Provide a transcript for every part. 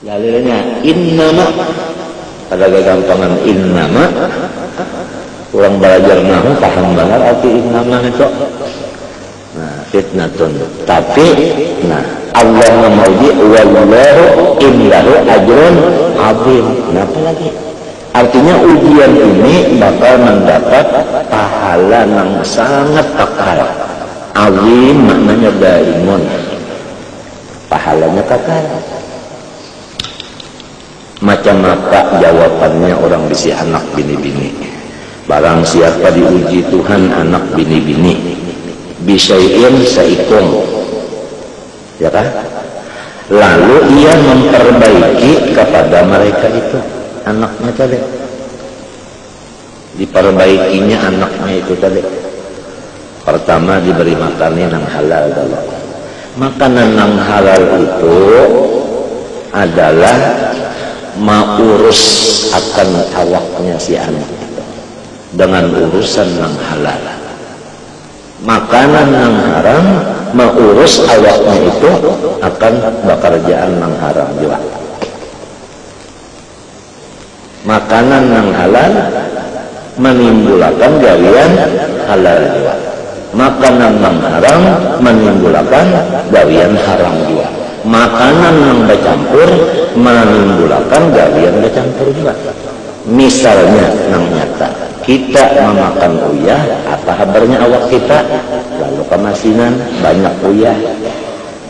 Dalilnya innama, ada kegampangan innama. Orang belajar nahu paham benar arti innama itu. Nah, fitnatun. Tapi, nah Allah memuji wallahu indahu ajrun azim. Kenapa lagi? Artinya ujian ini bakal mendapat pahala yang sangat kekal. Azim maknanya daimun. Pahalanya kekal. Macam apa jawabannya orang bisi anak bini-bini? Barang siapa diuji Tuhan anak bini-bini, bisain saikum, ya kan? Lalu ia memperbaiki kepada mereka itu anaknya tadi, diperbaikinya anaknya itu tadi. Pertama diberi makanan yang halal dulu. Makanan yang halal itu adalah mengurus akan awaknya si anak itu dengan urusan yang halal. Makanan yang haram mengurus awaknya itu akan bekerjaan yang haram juga. Makanan yang halal menimbulkan gawian halal juga. Makanan yang haram menimbulkan gawian haram juga. Makanan yang bercampur menimbulkan gawian bercampur juga. Misalnya yang nyata, kita memakan uyah, apa kabarnya awak kita? Lalu kemasinan banyak uyah.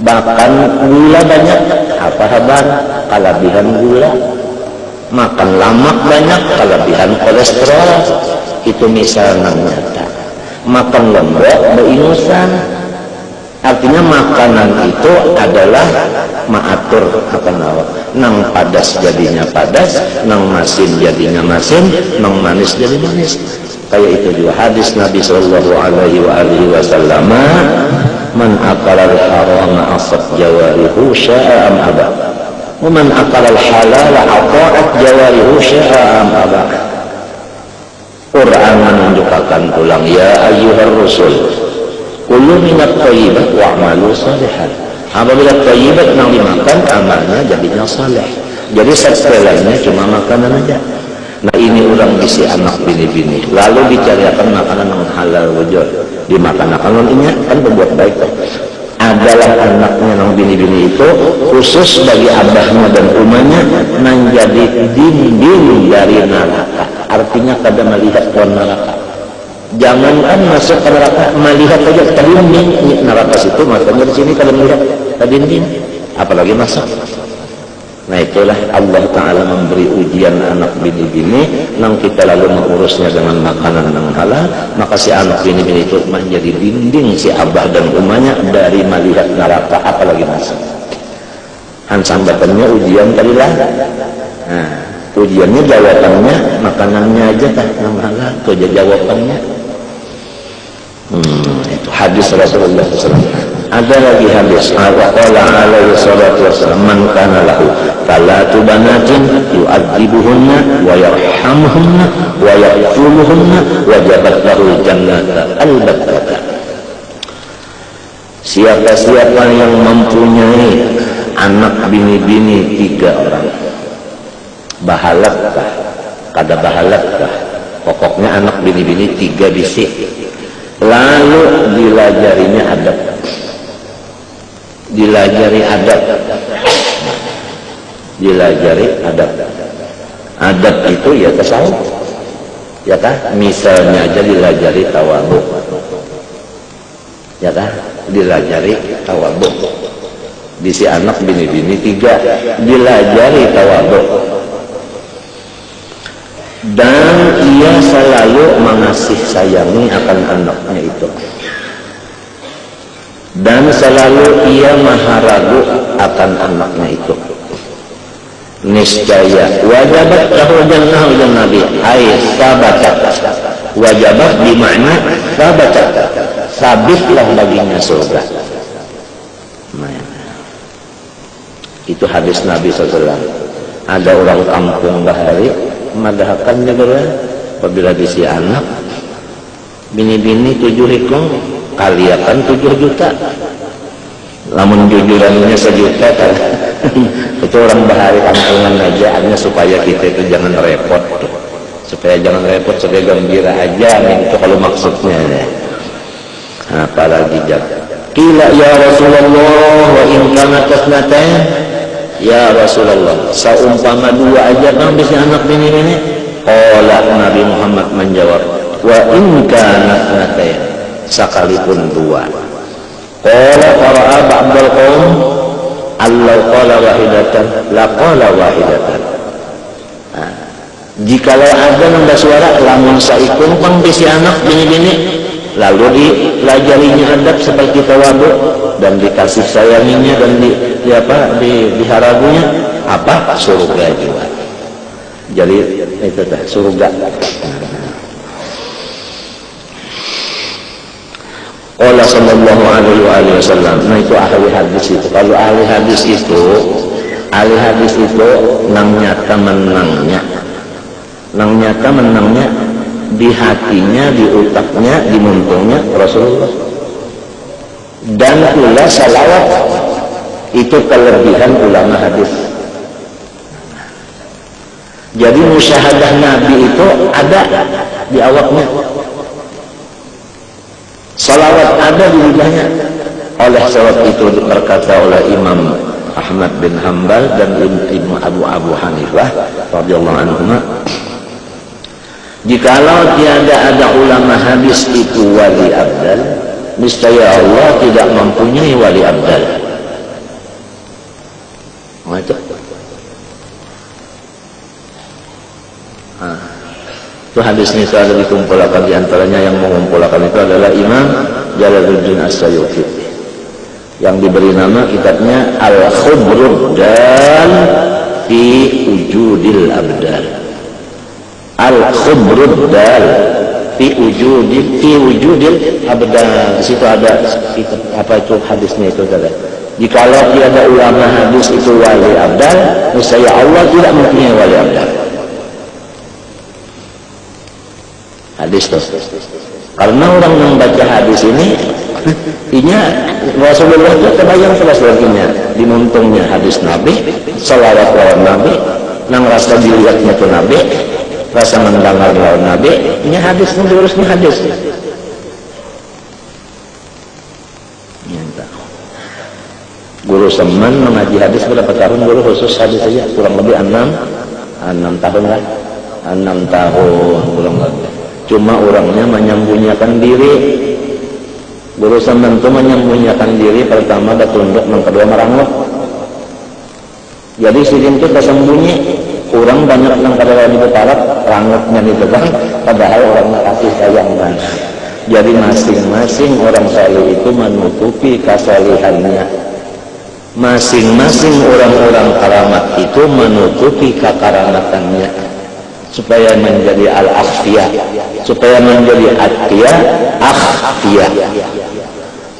Bahkan gula banyak, apa kabar? Kelebihan gula. Makan lemak banyak, kelebihan kolesterol. Itu misal yang nyata. Makan lembek beringusan. Artinya makanan itu adalah maatur akan awak. Nang padas jadinya padas, nang masin jadinya masin, nang manis jadi manis. Kayak itu juga hadis Nabi sallallahu alaihi wasallam, man akala al-harama asat jawarihu sya'a am aba. Wa man akala al-halala ata'at jawarihu sya'a am aba. Quran menunjukkan ulang, ya ayyuhar rusul kullu minat thayyibat wa'malu salihan. Apabila thayyibat yang dimakan, amalnya jadinya saleh. Jadi setelahnya cuma makanan aja. Nah ini orang bisi anak bini-bini. Lalu dicarikan makanan yang halal wujud. Dimakan. Kalau ini kan berbuat baik. Adalah anaknya yang bini-bini itu khusus bagi abahnya dan umahnya menjadi dinding dari neraka. Artinya kada melihat ke neraka. Jangankan masuk ke neraka, melihat saja ke dinding neraka situ, makanya di sini kalau melihat ke dinding, apalagi masuk. Nah itulah Allah Ta'ala memberi ujian anak bini-bini, nang kita lalu mengurusnya dengan makanan yang halal, maka si anak bini-bini itu menjadi dinding si abah dan umahnya dari melihat neraka, apalagi masuk. Hansambatannya ujian tadi lah. Nah, ujiannya jawabannya makanannya aja kah yang halal, itu aja jawabannya. Itu hadis Rasulullah SAW. Ada lagi hadis qala alaihi salatu wassalam, man kana lahu talatu banatin yu'adzibuhunna wa yarhamuhunna wa yaqfuluhunna wajabat lahu jannata al-battata. Siapa-siapa yang mempunyai anak bini-bini 3 orang, bahalatkah kada bahalatkah, pokoknya anak bini-bini 3 bisi, lalu dilajarinya adab, dilajari adab. Adab itu ya tasawuf, ya kan? Misalnya aja dilajari tawadhu, ya kan? Dilajari tawadhu. Di si anak bini-bini 3 dilajari tawadhu. Dan ia selalu mengasih sayangi akan anaknya itu, dan selalu ia maha ragu akan anaknya itu. Niscaya wajabat lahu jannah nabi ay sabatat. Wajabat bermakna sabatat, sabitlah baginya surga. Itu hadis Nabi SAW. Ada orang kampung bahari madahkan juga apabila bisi anak bini-bini 7 hikung kaliakan 7 juta, lamun jujurannya 1 juta kan Itu orang bahari kampungan aja, hanya supaya kita itu jangan repot, supaya jangan repot, supaya gembira aja, itu kalau maksudnya. Apalagi jaga. Qila ya Rasulullah wa in kana tasnatain, ya Rasulullah, seumpama dua aja kan bisa anak bini. Qala Nabi Muhammad menjawab, wa in kana tasnatain, sekalipun dua. Qala qara'a ba'dal qaum Allah qala wahidatan la qala wahidatan. Jikalau ada nambah suara lamun saikun pang bisi anak bini-bini, lalu dilajarinya adab seperti tawadu dan dikasih sayanginya dan diharagunya apa? Surga juga. Jadi itu dah surga. Allah sallallahu alaihi wasallam. Nah itu ahli hadis itu. Kalau ahli hadis itu nang nyata menangnya di hatinya, di utaknya, di muntungnya Rasulullah. Dan pula salawat itu kelebihan ulama hadis. Jadi musyahadah Nabi itu ada di awaknya, salawat ada di lidahnya. Oleh sebab itu berkata oleh Imam Ahmad bin Hanbal dan Ibnu Abu Hanifah radhiyallahu anhuma, jikalau tiada ada ulama hadis itu wali abdal, niscaya Allah tidak mempunyai wali abdal. Itu hadisnya itu ada dikumpulkan, diantaranya yang mengumpulkan itu adalah Imam Jalaluddin As-Suyuti yang diberi nama kitabnya Al-Khubruddal fi Wujudil Abdal. Al-Khubruddal fi Wujudil Abdal. Di situ ada apa itu hadisnya itu tadi. Jikalau tiada ulama hadis itu wali abdal, niscaya Allah tidak mempunyai wali abdal. Hadis tuh. Karena orang yang baca hadis ini Rasulullah itu terbayang sebenarnya di muntungnya hadis Nabi, salawat lawan Nabi, nang rasa dilihatnya itu Nabi, rasa mendengar lawan Nabi, ini hadis diurusnya hadis. Guru Seman mengaji hadis berapa tahun guru khusus hadis saja? Kurang lebih 6 tahun lah. 6 tahun kurang lebih. Cuma orangnya menyembunyikan diri. Guru Seman itu menyembunyikan diri, pertama bertunduk, yang kedua merangkap. Jadi sidin itu tersembunyi. Orang banyak yang pada di kepala rangkapnya itu kan, padahal orangnya kasih sayang kan. Jadi masing-masing orang saleh itu menutupi kesalihannya. Masing-masing orang-orang karamat itu menutupi kekaramatannya supaya menjadi al-akhfiyah, supaya menjadi atqiyah, akhfiyah,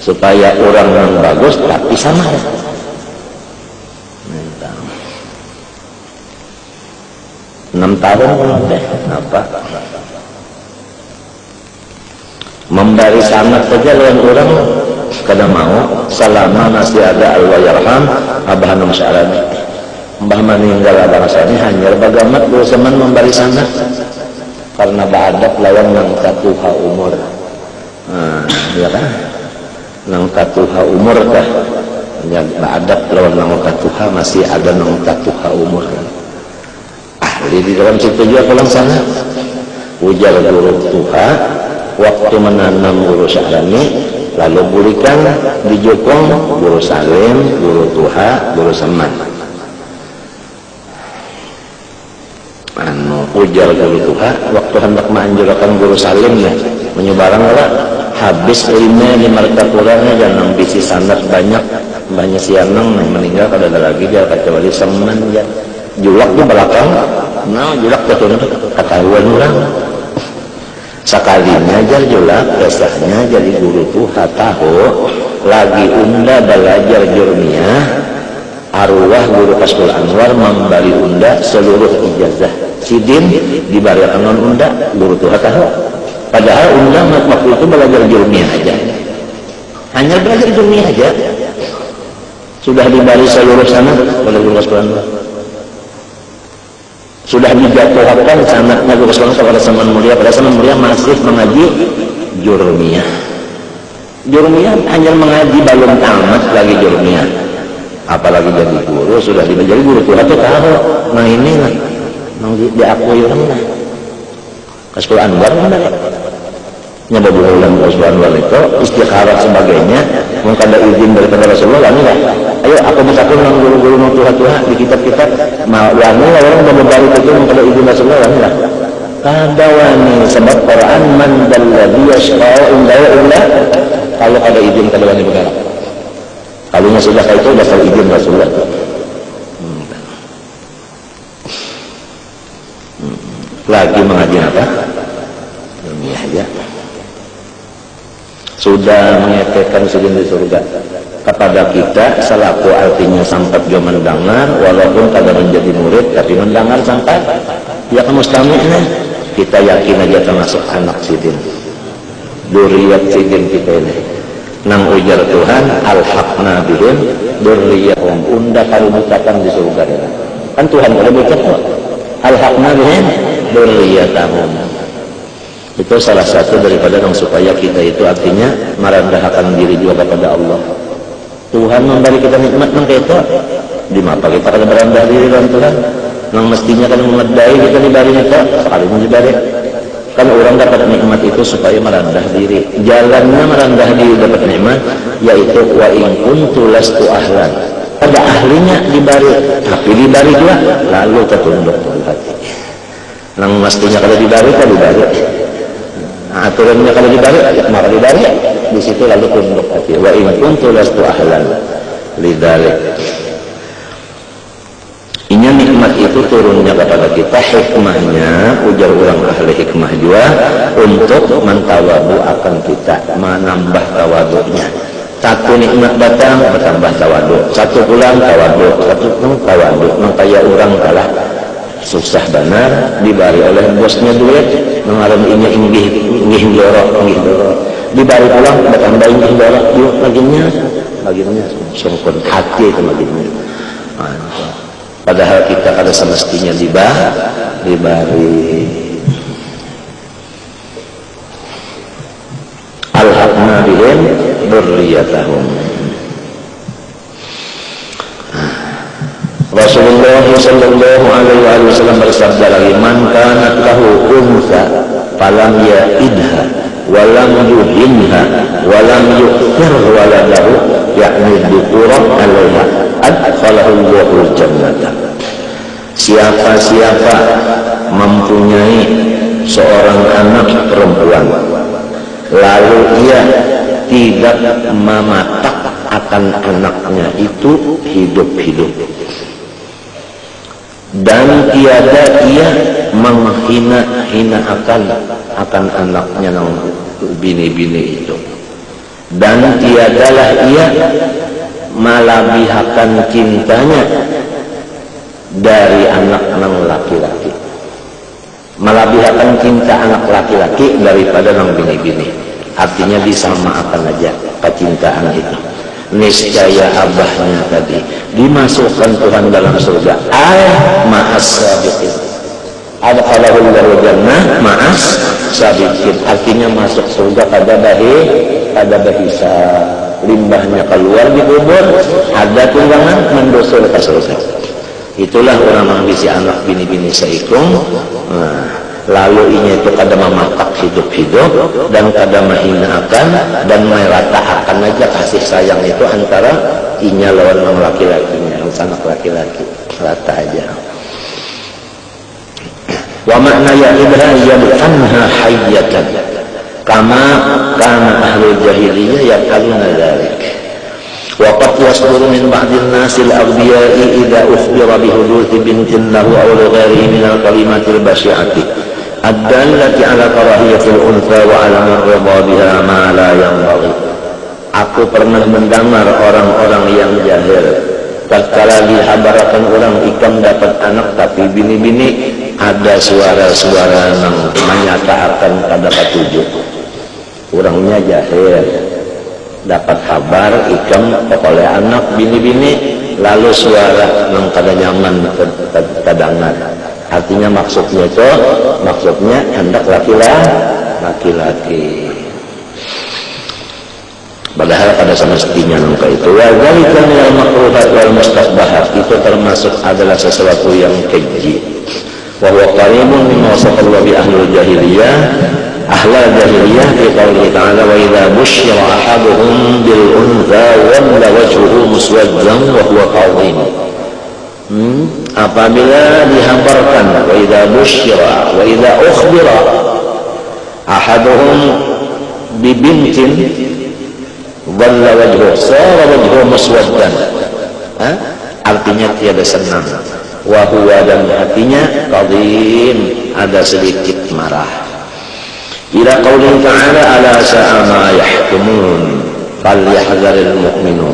supaya orang yang bagus tapi sama. 6 tahun deh, apa? Memberi sanad saja lawan orang kada mau selama masih ada al-wayarham Abah Hanum Syarani. Mbah meninggal abang rasanya hanya bagamat berseman memberi sanad karena beradab lawan nang tatuha umur. Ya kan? Nang tatuha umur kah? Ya beradab lawan nang tatuha masih ada nang tatuha umur. Ahli di dalam situ juga pulang sana. Ujar guru tuha waktu menanam guru Syarani, lalu berikan di Jokong guru Salim, guru Tuha, guru Seman. Ujar guru Tuha waktu hendak menganjurkan guru Salim ya, menyebarang lah habis ilmu di markas kurangnya jangan bisi sanad banyak sianang yang meninggal kada ada lagi dia kecuali Seman ya. Julak di belakang, julak betul ketahuan orang. Sekalinya aja julak, biasanya jadi guru Tuha tahu lagi unda belajar jurmiyah, arwah guru Kastul Anwar memberi unda seluruh ijazah sidin dibariakan non unda guru Tuha tahu. Padahal unda waktu itu belajar jurmiyah aja, hanya belajar jurmiyah aja. Sudah dibari seluruh sana oleh Allah Subhanahu wa taala. Sudah dijatuhkan sanadnya Allah Subhanahu wa taala kepada zaman mulia, pada zaman mulia masih mengaji jurumiyah. Jurumiyah hanya mengaji belum tamat lagi jurumiyah. Apalagi jadi guru, sudah jadi guru Tuhan tuh tahu, nah ini lah, diakui orang lah. Kasih Anwar mana ya? Nyaba bulan Subhanahu wa taala itu istikharah sebagainya, mungkin ada izin daripada Rasulullah lah. Ayo aku misalkan dengan guru-guru Tuhan di kitab-kitab, wani orang berbalik itu mungkin ada izin Rasulullah lah. Kada wani sebab Quran man dalladhi yashfa'u indahu illa kalau ada izin kada wani bergerak. Kalau sudah itu dasar izin Rasulullah. Lagi mengaji apa? Dunia aja. Sudah mengetekkan sejenis surga kepada kita selaku artinya sampai dia mendengar, walaupun kada menjadi murid tapi mendengar sampai dia kan mustami'nya. Kita yakin aja termasuk anak sidin, duriyat sidin kita ini. Nang ujar Tuhan, alhaqna bihim durriyahum, unda kalau bukakan di surga ini. Kan Tuhan kalau buka alhaqna bihim durriyatahum. Itu salah satu daripada yang supaya kita itu artinya merendahkan diri juga kepada Allah. Tuhan memberi kita nikmat nang itu, di mata kita kada merendah diri dengan Tuhan. Nang mestinya kan memedai kita diberi itu, sekali diberi. Kan orang dapat nikmat itu supaya merendah diri. Jalannya merendah diri dapat nikmat, yaitu wa in kuntu lastu ahlan. Ada ahlinya diberi, tapi diberi juga lalu tertunduk hati. Nang mestinya kalau diberi kan diberi. Nah, aturannya kalau diberi, maka diberi. Di situ lalu tunduk hati. Wa in kuntu lastu ahlan lidzalik. Inya nikmat itu turunnya kepada kita, hikmahnya ujar orang ahli hikmah juga untuk mentawadu akan kita, menambah tawaduknya. Satu nikmat datang bertambah tawadu, satu pulang tawadu, satu pulang tawadu. Makanya orang kalah susah benar dibari oleh bosnya duit, mengalam inya inggih dorok, dibari pulang bertambah inggih dorok, yuk baginya sungkun hati itu baginya. Padahal kita kada semestinya dibari. Alhaqna bihim dzurriyyatahum. Rasulullah sallallahu alaihi wasallam bersabda lagi, man kanat lahu unsa falam ya'idha wa lam yuhinha wa lam yu'thir waladahu yakni dzukura alaiha adkhalahu Allahul jannata. Siapa-siapa mempunyai seorang anak perempuan lalu ia tidak mematak akan anaknya itu hidup-hidup dan tiada ia menghina-hina akan anaknya nang bini-bini itu, dan tiadalah ia malabihakan cintanya dari anak nang laki-laki, malabihakan cinta anak laki-laki daripada nang bini-bini. Artinya disamakan aja kecintaan itu. Niscaya abahnya tadi dimasukkan Tuhan dalam surga. Ma'as sabiqin. Adkhalahul jannah ma'as sabiqin. Artinya masuk surga pada bahisa limbahnya keluar di kubur, ada tunggangan mendosul ke surga. Itulah orang menghabisi anak bini-bini seikung. Lalu ini itu kada mematak hidup-hidup dan kada menghinakan dan meratakan aja kasih sayang itu antara inya lawan orang laki-lakinya, anak laki-laki, rata aja. Wa makna ya'idha yab'anha hayyatan kama kana ahli jahiliyah yaqaluna dzalik. Wa qad yasduru min ba'dil nasil aghbiya'i idza ukhbira bi huduthi bintin lahu aw li ghairihi min al-kalimatil basyi'ati ad-dallati ala karahiyatil untha wa ala ar-ridha biha ma la yanbaghi. Aku pernah mendengar orang-orang yang jahil tatkala dihabarakan orang ikam dapat anak tapi bini-bini ada suara-suara yang menyatakan kada ketujuh. Orangnya jahil dapat kabar ikam oleh anak bini-bini, lalu suara nang kada nyaman kadangan. Artinya maksudnya hendak laki-laki. Padahal pada semestinya nangka itu wadzalika minal makruhat wal mustaqbahat, itu termasuk adalah sesuatu yang keji. Wa huwa qaribun mimma wasafa bi ahlul jahiliyah fi qoulihi ta'ala wa idza busyira ahaduhum bil untha walla wajhuhu muswaddan wa huwa kadhim. Apabila dihamparkan wa idza busyira wa idza ukhbira ahaduhum bi bintin walla wajhuhu sara wajhuhu muswaddan, artinya tiada senang, wa huwa, dan hatinya kadhim, ada sedikit marah. Ila qaulihi ta'ala ala sa'a ma yahkumun falyahdharil mu'minun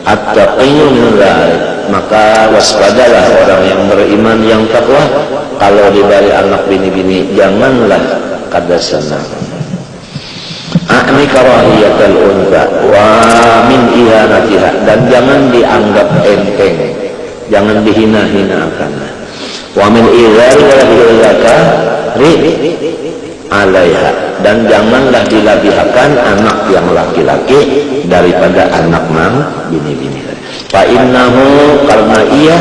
at-taqiyyu min dzalik, maka waspadalah orang yang beriman yang takwa kalau diberi anak bini-bini janganlah kada senang. A'ni karahiyatul untha wa min ihanatiha, dan jangan dianggap enteng, jangan dihina-hinakan. Wa min idzari wa dzakari alaiha, dan janganlah dilabihkan anak yang laki-laki daripada anak bini-bini. Fa innahu, karena ia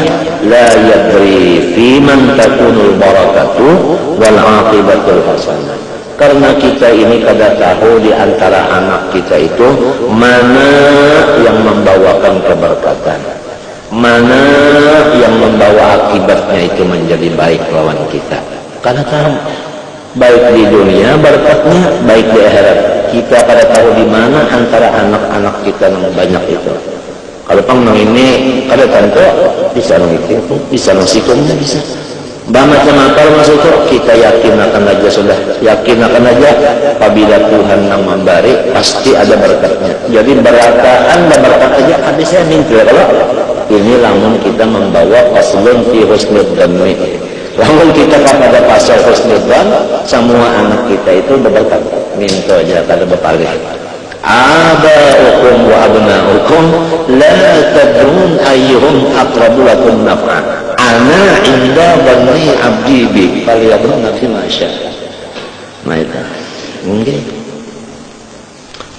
la yadri fi man takunul barakatu wal aqibatul hasanah, karena kita ini kada tahu di antara anak kita itu mana yang membawakan keberkatan, mana yang membawa akibatnya itu menjadi baik lawan kita. Kada tahu, baik di dunia berkatnya, baik di akhirat. Kita kada tahu di mana antara anak-anak kita yang banyak itu. Kalau pang ini kada tentu bisa itu, bisa sikumnya bisa. Macam apa maksud itu? Kita yakin akan aja, sudah yakin akan aja apabila Tuhan yang memberi pasti ada berkatnya. Jadi berataan dan berkat aja habisnya minggu. Kalau ini lamun kita membawa faslun fi husnul dhanni, lamun kita pada pasal husnudzan, semua anak kita itu berberkat. Minta aja kada berpaling. Aba'ukum wa abna'ukum la tadrun ayyuhum aqrabu lakum naf'an. Ana inda dhanni abdi bi falyadhunna fi ma syaa. Nah itu. Nggih.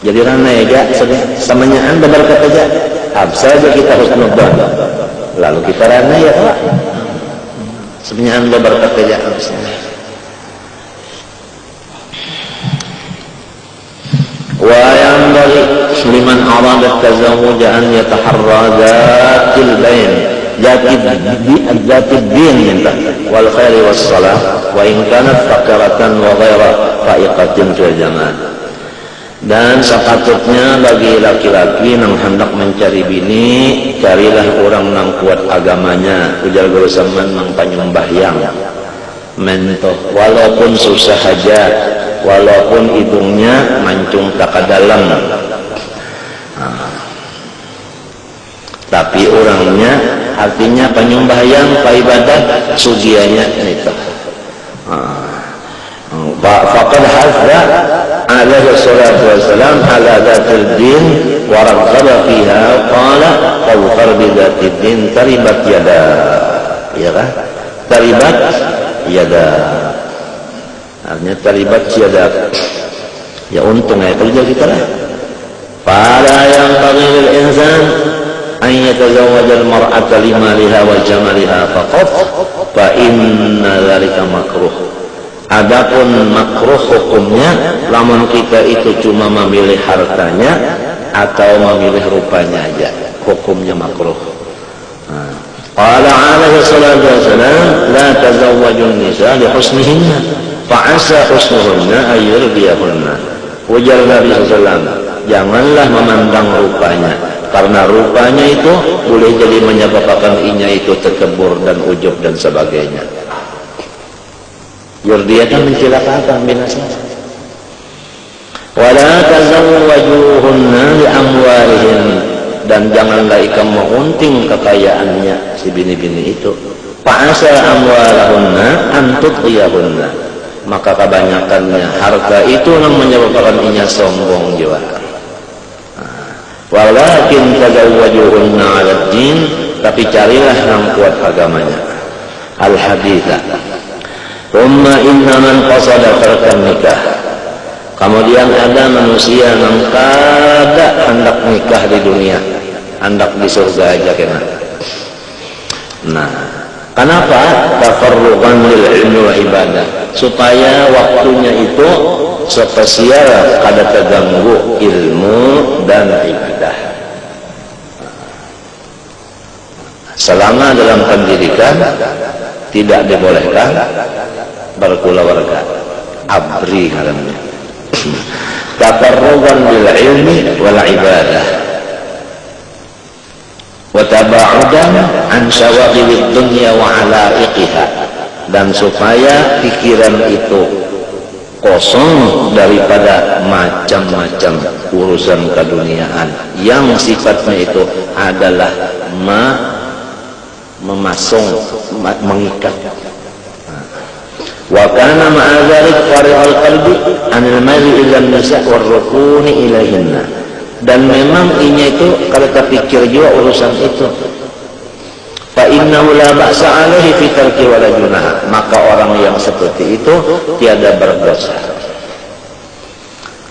Jadi rana ya samanya anda berkat aja. Habis saja kita husnudzan. Lalu kita rana ya Pak. Sebenarnya anda berkat aja habisnya. Wa yanbaghi liman arada at-tazawwuj an yataharra dhatil bain dzatid din wal khairi was salah wa in kanat fakaratan wa ghaira fa'iqatin fil jamal. Dan sepatutnya bagi laki-laki yang hendak mencari bini, carilah orang yang kuat agamanya, ujar guru zaman yang panyembahyang mentoh, walaupun susah saja, walaupun hidungnya mancung tak ke dalam, tapi orangnya artinya penyembahyang, ibadah, sugianya itu. Faqad hadza alaihi salatu wassalam ala dhatil din wa raghaba fiha qala fawfar bi dhatil din taribat yada, ya kan? Taribat yada artinya taribat yada, ya untung ya kerja kita lah. Fala yang bagil insan an yatazawwaj al-mar'ata limaliha wa jamaliha faqat fa inna dzalika makruh. Adapun makruh hukumnya lamun kita itu cuma memilih hartanya atau memilih rupanya aja, hukumnya makruh. Qala alaihi salatu wassalam la tazawwajun nisa li husnihinna fa'asa husnuhunna ayyurdiyahunna. Ujar Nabi sallallahu, janganlah memandang rupanya, karena rupanya itu boleh jadi menyebabkan inya itu terkebur dan ujub dan sebagainya. Yurdiyatan mencelakakan, binasa. Wala tazawwajuhunna li amwalihin, dan janganlah ikam mengunting kekayaannya si bini-bini itu. Fa'asa amwalahunna an tudhiyahunna, maka kebanyakannya harta itu yang menyebabkan inya sombong juga. Walakin tazawwajuhunna 'ala ad-din, tapi carilah yang kuat agamanya. Al-haditha. Thumma inna man qasada tarkan nikah. Kemudian ada manusia yang kada hendak nikah di dunia, hendak di surga aja kena. Nah, kenapa? Tafarruqan lil ilmi wa ibadah, supaya waktunya itu spesial kada terganggu ilmu dan ibadah. Selama dalam pendidikan tidak dibolehkan berkeluarga, abri namanya. Tafarruqan lil ilmi wal ibadah wa taba'udan an syawagilid dunya wa ala'iqiha, dan supaya pikiran itu kosong daripada macam-macam urusan keduniaan yang sifatnya itu adalah memasung, mengikat. Wa kana ma'a dzalik farihal qalbi anil mali ila nisa' war rukuni ilaihinna, dan memang inya itu kalau terpikir juga urusan itu. Fa innahu la ba'sa 'alaihi fi tarki wa la junaha, maka orang yang seperti itu tiada berdosa.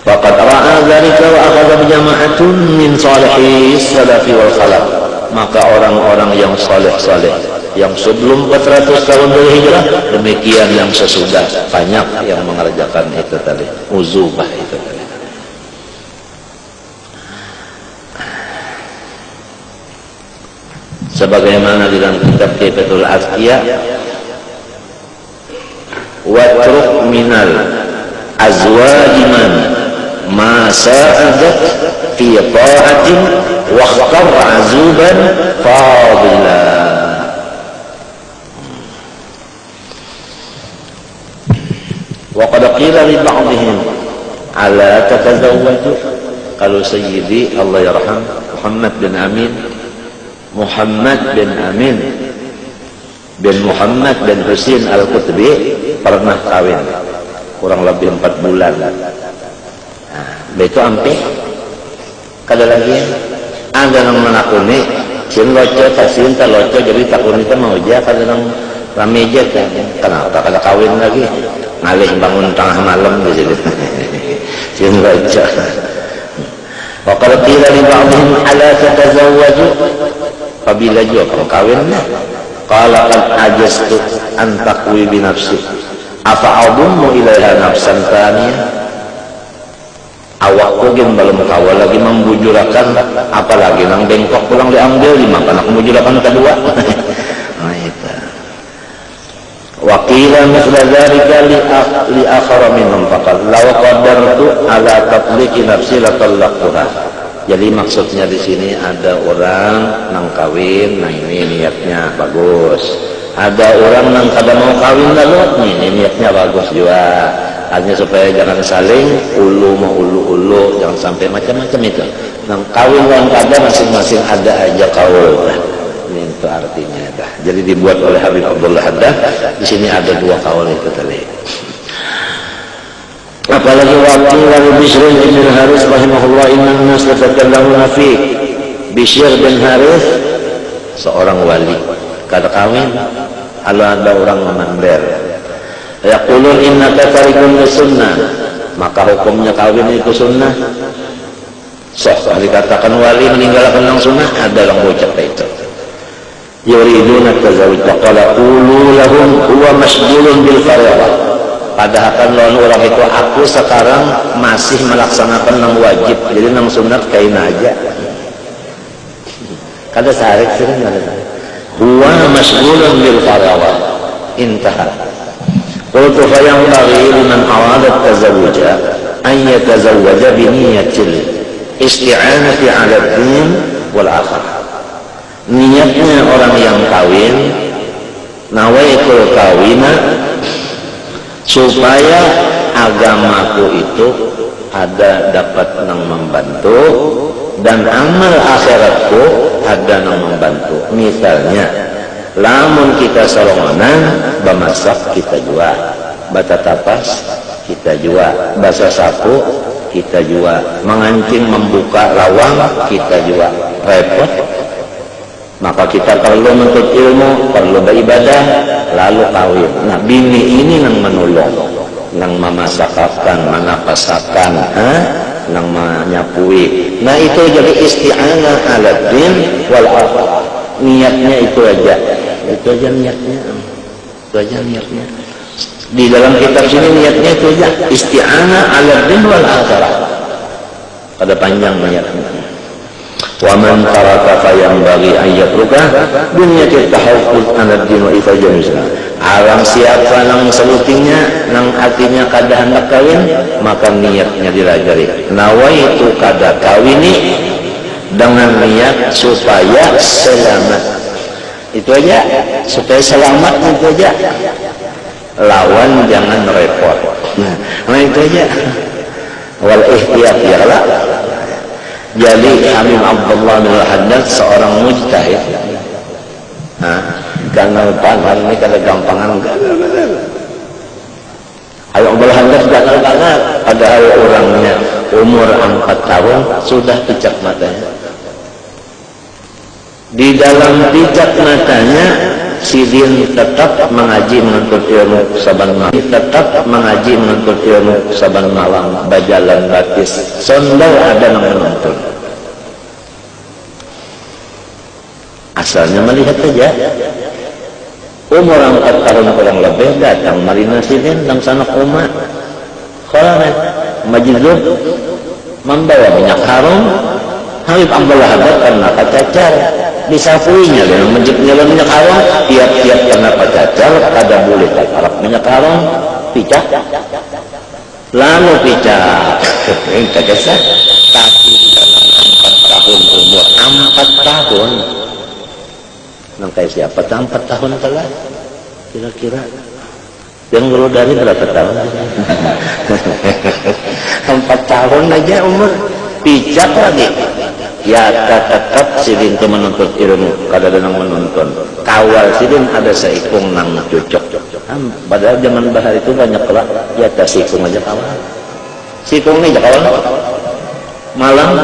Faqad ra'a dzalika wa akhadha bi jama'atun min salihi salafi wal khalaf, maka orang-orang yang saleh-saleh yang sebelum 400 tahun dari hijrah, demikian yang sesudah, banyak yang mengerjakan itu tadi, uzubah itu tadi. Sebagaimana di dalam kitab Kifatul Azkiya, watruk minal azwajiman ma sa'adat fi ta'atin wa khtar azuban fadila. Wa qad qila li ba'dihim ala tatazawwaju, kalau sayyidi Allah yarham Muhammad bin Amin bin Muhammad bin Husain Al-Qutbi pernah kawin kurang lebih 4 bulan. Nah, begitu ampe kada lagi ada nang menakuni sin loco tasin ta loco, jadi takun itu mau aja kada nang rame aja kan, kenapa kada kawin lagi, ngalih bangun tengah malam di situ. Sin loco. Wa qala qila li ba'dihim ala tatazawwaju, apabila juga kamu kawin, qala qad ajastu an taqwi bi nafsi afa adummu ilaiha nafsan thaniyah, awakku gin belum kawal lagi membujurakan, apalagi nang bengkok pulang diambil dimakan aku membujurakan kedua. Nah itu. Wa qila mithla dzalika li akhara minhum faqad law qadartu ala tatliqi nafsi la talaqtuha. Jadi maksudnya di sini ada orang nang kawin, nah ini niatnya bagus. Ada orang nang kada mau kawin lalu, ini niatnya bagus juga. Hanya supaya jangan saling ulu mau ulu, jangan sampai macam-macam itu. Nang kawin yang kada masing-masing ada aja kaul. Ini itu artinya dah. Jadi dibuat oleh Habib Abdullah Haddad. Di sini ada 2 kaul itu tadi. Apalagi waktu lalu Bishr bin Haris rahimahullah, inna nas latakallamuna fi Bishr bin Haris, seorang wali kada kawin, kalau ada orang memandar yaqulun innaka tarikun sunnah, maka hukumnya kawin itu sunnah. Dikatakan wali meninggalkan yang sunnah, ada orang ucap itu. Yuriduna tazawuj, qala qulu lahum huwa masjulun bil fardh, padahal kan lawan orang itu aku sekarang masih melaksanakan yang wajib, jadi yang sunat kain aja. Kada sarik sering kada. Huwa masjulun bil fardh, intaha. Qultu fa yanbaghi liman arada tazawuja an yatazawwaja bi niyyatil isti'anati 'ala ad-din wal akhirah. Niatnya orang yang kawin, nawaitul kawina, supaya agamaku itu ada dapat nang membantu dan amal akhiratku ada nang membantu. Misalnya lamun kita solongonan bamasak kita jual, bata tapas kita jual, basa sapu kita juga mengancing membuka lawang, kita juga repot. Maka kita perlu menuntut ilmu, perlu beribadah, lalu kawin. Nah, bini ini yang menolong, yang memasakkan, menapasakan, yang menyapui. Nah, itu jadi isti'anah ala din wal akhirah. Niatnya itu aja niatnya. Itu aja niatnya. Di dalam kitab sini niatnya itu aja, isti'anah ala din wal akhirah. Pada panjang niatnya. Wa man taraka fa yanbaghi an yatruka bunyatil tahaffuz ala din wa ifajah. Alam siapa nang selutinya nang artinya kada hendak kawin, maka niatnya dilajari. Nawaitu kada kawini dengan niat supaya selamat. Itu aja, supaya selamat itu aja. Lawan jangan repot. Nah itu aja. Wal ihtiyat ya lah. Jadi Habib Abdullah bin Al-Haddad seorang mujtahid. Ganal banget ini kada gampangan. Habib Abdullah Haddad ganal banget. Padahal orangnya umur 4 tahun sudah picak matanya. Di dalam picak matanya Sidin tetap mengaji menuntut ilmu saban malam. Tetap mengaji menuntut ilmu saban malam. Bajalan batis. Sondau ada yang menonton. Asalnya melihat saja. Umur 4 tahun kurang lebih datang Marina Sidin dan sana umat. Khalamat majizub membawa minyak harum. Habib Abdullah Haddad karena kacacar disapuinya dengan menjepnya minyak harum. Tiap-tiap karena kacacar kada boleh terharap minyak harum picak. Lalu picak kita kisah. Tapi dalam 4 tahun umur 4 tahun nang kayak siapa 4 tahun telah kira-kira yang dulu dari berapa tahun 4 tahun aja umur pijak lagi ya tetap Sidin itu menuntut ilmu kada ada yang menonton kawal Sidin ada seikung nang cocok padahal zaman bahar itu banyak kelak ya tak sikung aja kawal sikung ini aja kawal malam.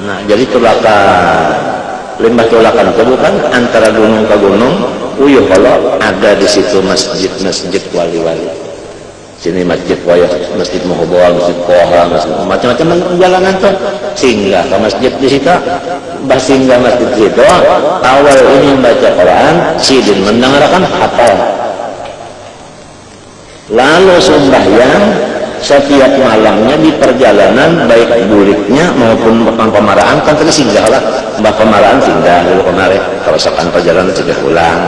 Nah jadi tulakan limbah tulakan itu bukan antara gunung ke gunung uyuh kalau ada di situ masjid wali-wali. Sini masjid wayah, masjid Muhobawal, masjid Koha, macam-macam jalanan tuh. Singgah ke masjid di situ, singgah masjid di situ. Awal ini membaca Quran, Sidin mendengarkan hafal. Lalu sembahyang setiap malamnya di perjalanan baik buliknya maupun pemaraan kan tadi singgah lah. Mbak pemaraan singgah dulu kemarin. Kalau sekarang perjalanan sudah pulang.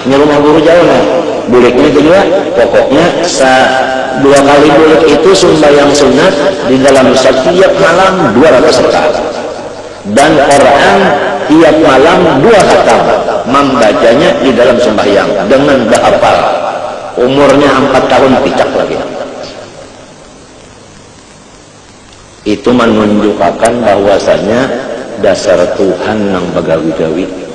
Ini rumah guru jauh nih. Buliknya itu juga pokoknya 2 kali bulik itu sembahyang sunat di dalam setiap malam 200 rakaat dan Quran tiap malam 2 khatam membacanya di dalam sembahyang dengan bahafal. Umurnya 4 tahun picak lagi. Itu menunjukkan bahwasanya dasar Tuhan yang begawi-gawi.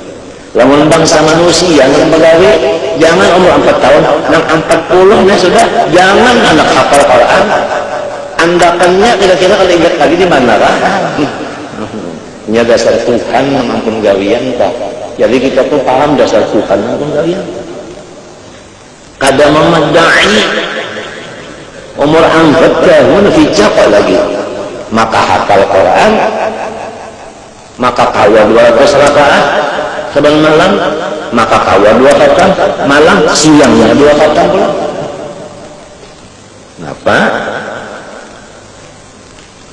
Lamun bangsa manusia yang begawi, jangan umur 4 tahun, nang 40 nya sudah, jangan anak hafal Quran. Andakannya kira-kira kalau ingat lagi di mana lah? Nya dasar Tuhan mengampun gawian tak. Jadi kita tuh paham dasar Tuhan mengampun gawian. Kada memadai umur 4 tahun bijak lagi. Maka hafal Quran, maka kawal 200 rakaat saban malam, maka kawal 2 khatam malam, siangnya 2 khatam pula. Kenapa?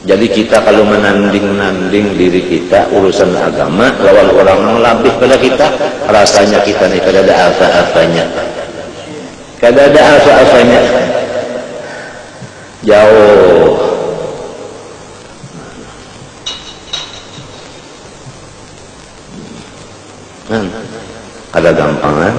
Jadi kita kalau menanding-nanding diri kita urusan agama lawan orang yang lebih pada kita, rasanya kita ini kada ada apa-apanya. Kada ada apa-apanya. Jauh. Ada gampangan.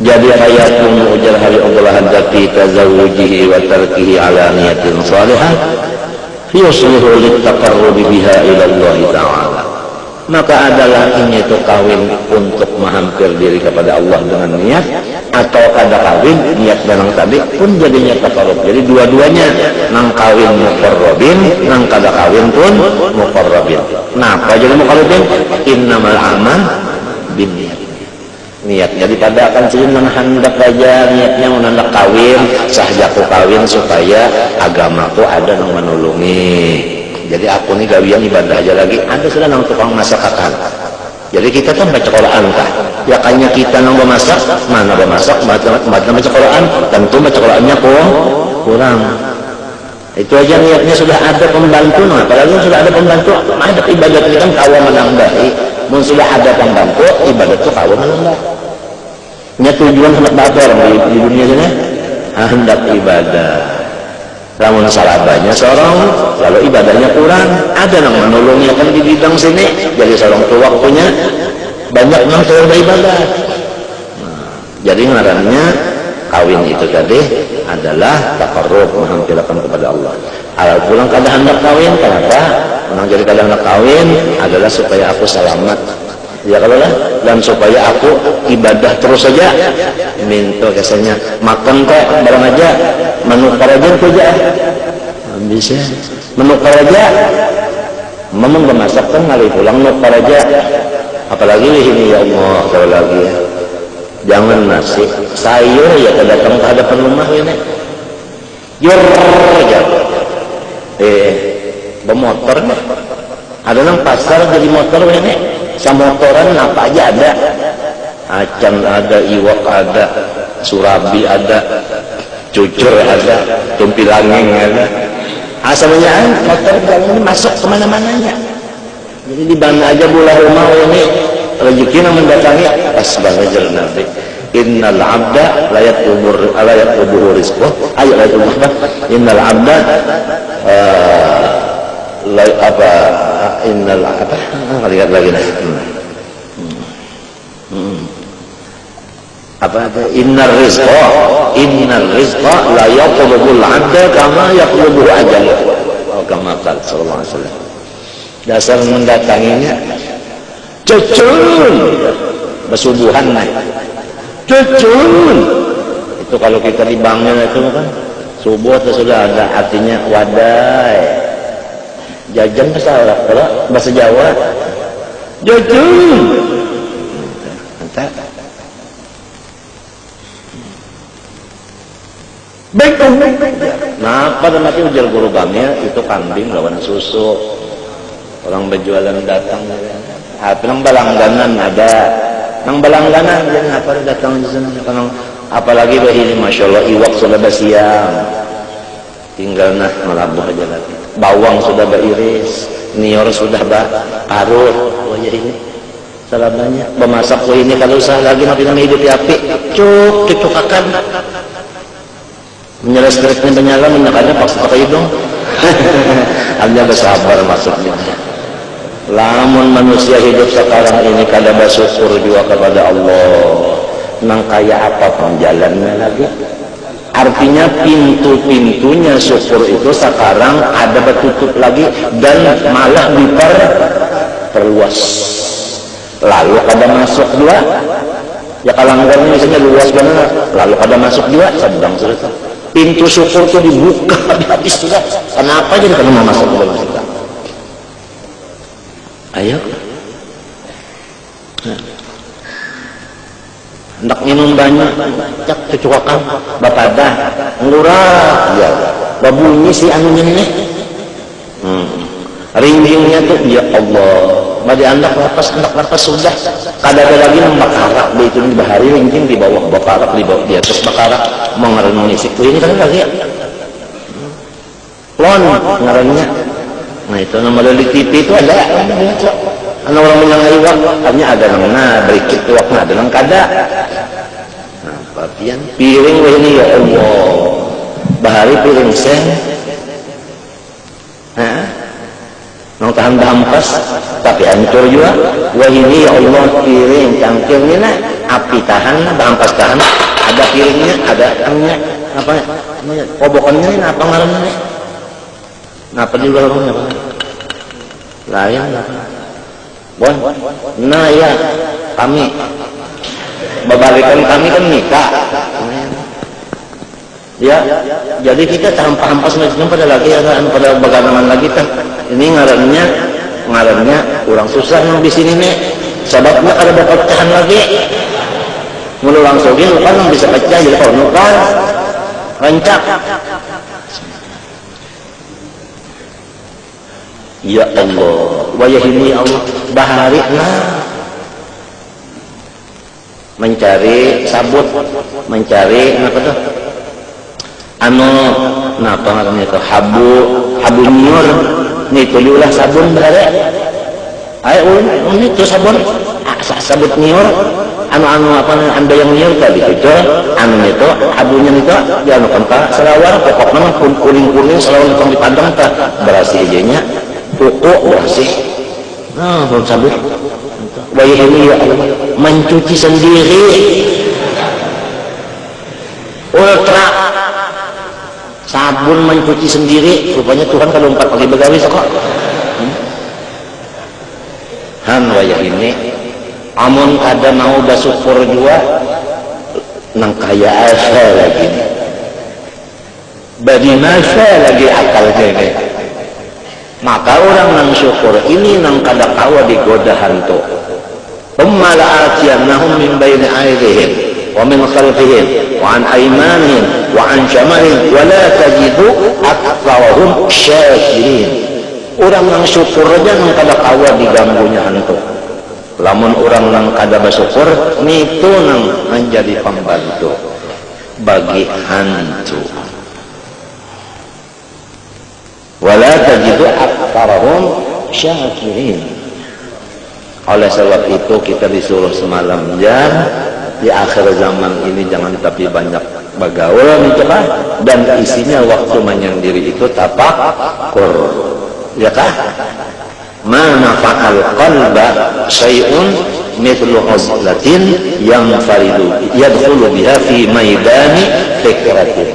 Jadi hayatun ujar hari Abdullah Haddad fi tazawujihi wa tarkihi ala niyatin salihah yuslihu littaqarrubi biha ila Allah ta'ala. Maka adalah ini itu kawin untuk menghampir diri kepada Allah dengan niat atau kada kawin niat nang tadi pun jadinya takarrub. Jadi dua-duanya nang kawin muqarrabin, nang kada kawin pun muqarrabin. Napa jadi muqarrabin? Innamal amal binniyat. Niat daripada akan sih nang hendak aja niatnya mau hendak kawin, sahjaku kawin supaya agamaku ada nang menolongi. Jadi aku nih gawian ibadah aja lagi, ada sudah nang tukang masakan. Jadi kita kan baca Quran kah? Ya kayaknya kita nang memasak, mana memasak, baca Quran, tentu baca Qurannya kurang. Itu aja niatnya sudah ada pembantu, nah, apalagi sudah ada pembantu, ada ibadat ini kan kawa menambahi. Mun sudah ada pembantu, ibadat itu kawa menambah. Nya tujuan hendak babar di dunia ini, hendak ibadah. Namun salahnya seorang kalau ibadahnya kurang, ada yang menolongnya kan di bidang sini, jadi seorang tua waktunya banyak yang terlalu beribadah. Jadi ngarannya kawin itu tadi adalah takarrub, menghampirkan kepada Allah. Kalau pulang kada hendak kawin, kenapa? Menang jadi kada hendak kawin adalah supaya aku selamat. Ya kalau lah, dan supaya aku ibadah terus saja. Minta kesannya makan kok barang aja, menukar aja itu aja. Bisa menukar aja. Memang bermasak kan kali pulang nukar aja. Apalagi ini ya Allah, kalau lagi ya. Jangan nasi, sayur ya kedatang ke hadapan rumah ini. Yor aja. Bermotor nih. Ada nang pasar jadi motor ini. Samotoran apa aja ada, acan ada, iwak ada, surabi ada, cucur ada, tumpilangeng ada. Asalnya motor ini masuk kemana-mananya. Jadi di mana aja bola rumah ini rezeki yang mendatangi asbah ajar Nabi. Innal abda la yatlubu rizqah ayat innal abda innal lihat lagi nih innal rizqa la yatlubul 'abda kama yatlubu ajalahu kama qala sallallahu alaihi wasallam. Dasar mendatanginya cucun bersubuhan nih cucun itu kalau kita di banknya itu kan subuh itu sudah ada artinya wadai. Jajan bahasa Arab, kalau bahasa Jawa jajan entah baik. Nah pada mati ujar guru kami itu kambing lawan susu. Orang berjualan datang nang balangganan ada nang balangganan jangan apa datang di sana kalau apalagi ini masya Allah iwak sudah bersiam tinggal nah melabuh aja lagi. Bawang sudah beriris, nior sudah parut, wajah ini selabanya memasak ini kalau usah lagi nanti nama hidup api, cukakan menyala striknya menyala menyakannya pakai hidung. Hanya bersabar maksudnya. Lamun manusia hidup sekarang ini kada bersyukur juga kepada Allah, nang kaya apapun jalannya lagi. Artinya pintu-pintunya syukur itu sekarang ada bertutup lagi dan malah diperluas. Lalu kada masuk juga. Ya kalau anggarannya misalnya luas benar, lalu kada masuk juga sedang cerita. Pintu syukur itu dibuka habis sudah. Kenapa jadi kada mau masuk ke dalam kita? Ayo. Hendak minum banyak, cak kecuakan, bapadah, ngurah, ya, babunyi si anunya nih, ringgingnya tuh, ya Allah, badi anak lapas sudah, kadang lagi yang bakarak, di itu di bahari ringging di bawah bakarak, di bawah di atas bakarak, mengarang siku ini kan lagi ya, lon ngarannya, nah itu nama dari TV itu ada. Anak orang menyangai iwak, artinya ada nang berikit iwaknya, ada nang kada. Nah, bagian piring ini ya Allah, bahari piring sen, nang tahan dampas, tapi hancur juga. Wah ini ya Allah piring cangkir ini nak, api tahan, dampas tahan, ada piringnya, ada amnya, apa? Kobokannya ini apa ngarannya? Napa di luar rumahnya apa? Layan lah. Bon, nah ya kami Babalikan kami kan nikah. Ya, jadi kita hampas macam pada lagi pada bagaimana lagi kan. Ini ngarannya kurang susah yang di sini nih. Sebabnya ada dapat pecahan lagi. Mulu langsungin kan bisa pecah jadi kalau kan rancak. Ya Allah, wayah ini Allah bahari mencari sabut, mencari apa tuh? Napa namanya itu habu nyur nih tuliulah sabun berare ayo itu sabun sabut nyur anu apa anda yang nyur tadi itu itu habunya itu jangan lupa selawar pokoknya kuning selawar itu dipandang tak berasih aja pokok berasih sabut bayi ini ya Allah mencuci sendiri ultra sabun mencuci sendiri rupanya Tuhan kalau 4 pagi begawi kok wayah ini amun ada mau bersyukur juga nang kaya asa lagi bagi masa lagi akalnya ini maka orang nang syukur ini nang kada kawa digoda hantu ummala'atiyannahum min bayni aydihim wa min khalfihim wa an aymanihim wa an syamalihim wa la tajidu aktsarahum syakirin. Orang yang syukur aja nang kada kawa diganggunya hantu. Lamun orang nang kada bersyukur itu nang menjadi pembantu bagi hantu. Wa la tajidu aktsarahum syakirin. Oleh sebab itu kita disuruh semalam di akhir zaman ini jangan tapi banyak bergaul itu kan, dan isinya waktu menyendiri itu tafakkur, ya kah? Mana fa'al qalba syai'un mithlu uzlatin yang faridu yadkhulu biha fi maidani fikratin,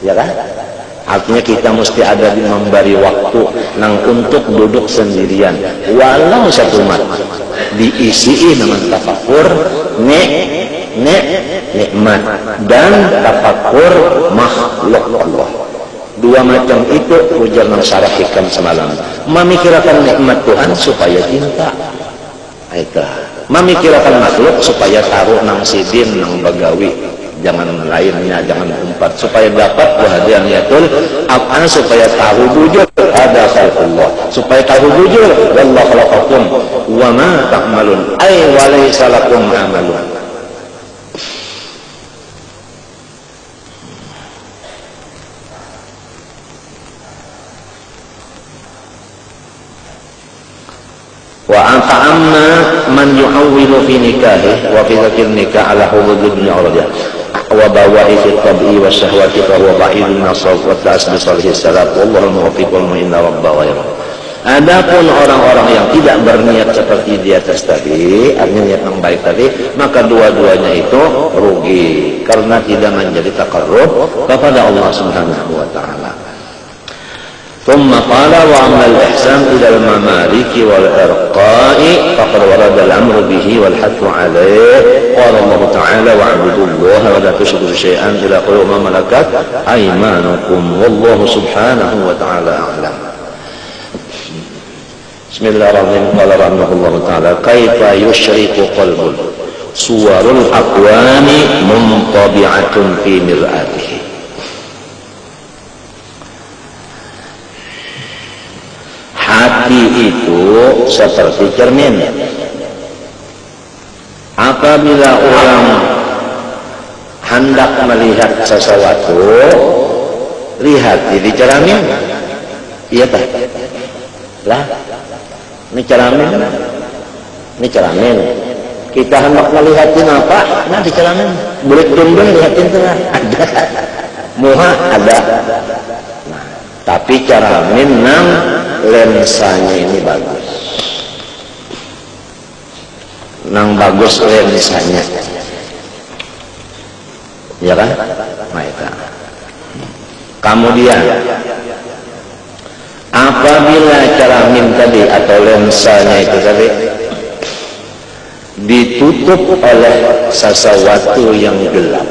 ya kah? Artinya kita mesti ada di memberi waktu nang untuk duduk sendirian walau satu mat diisi dengan tafakur nikmat dan tafakur makhluk Allah. Dua macam itu ujar nang syarah hikam semalam. Memikirkan nikmat Tuhan supaya cinta, memikirkan makhluk supaya taruh nang sidin nang bagawi, jangan lainnya, jangan umpat supaya dapat wahdianiyatul af'al, supaya tahu bujur ada khalqullah, supaya tahu bujur wallahu khalaqakum wa ma ta'malun ay wa laysa lakum amalun. Wa amma man yuhawwilu fi nikahi wa fi dzikr nikah ala hudud dunya awliya wa bawa'i fi tabi'i wa syahwati fa huwa ba'idun nasab wa ta'asbi salih salaf wallahu muwaffiq wal mu'inna rabba wa yarah. Adapun orang-orang yang tidak berniat seperti di atas tadi, artinya niat yang baik tadi, maka dua-duanya itu rugi karena tidak menjadi taqarrub kepada Allah Subhanahu wa taala. ثم قال وأما الإحسان إلى الممالك والإرقاء فقد ورد الأمر به والحث عليه. قال الله تعالى واعبدوا الله ولا تشركوا شيئا إلى قول ما ملكت أيمانكم والله سبحانه وتعالى أعلم. بسم الله الرحمن الرحيم. قال رحمه الله تعالى كيف يشرك قلب صور الأكوان منطبعة في مرآته. Hati itu seperti cermin. Apabila orang hendak melihat sesuatu, lihat di cermin, iya tak? Lah, ini cermin. Kita hendak melihatin apa? Nah di cermin, bulik dumbeng lihatin tengah ada, muha ada. Nah, tapi cermin nang lensanya ini bagus, nang bagus lensanya, ya kan? Nah, kemudian apabila cermin tadi atau lensanya itu tadi ditutup oleh sesuatu yang gelap.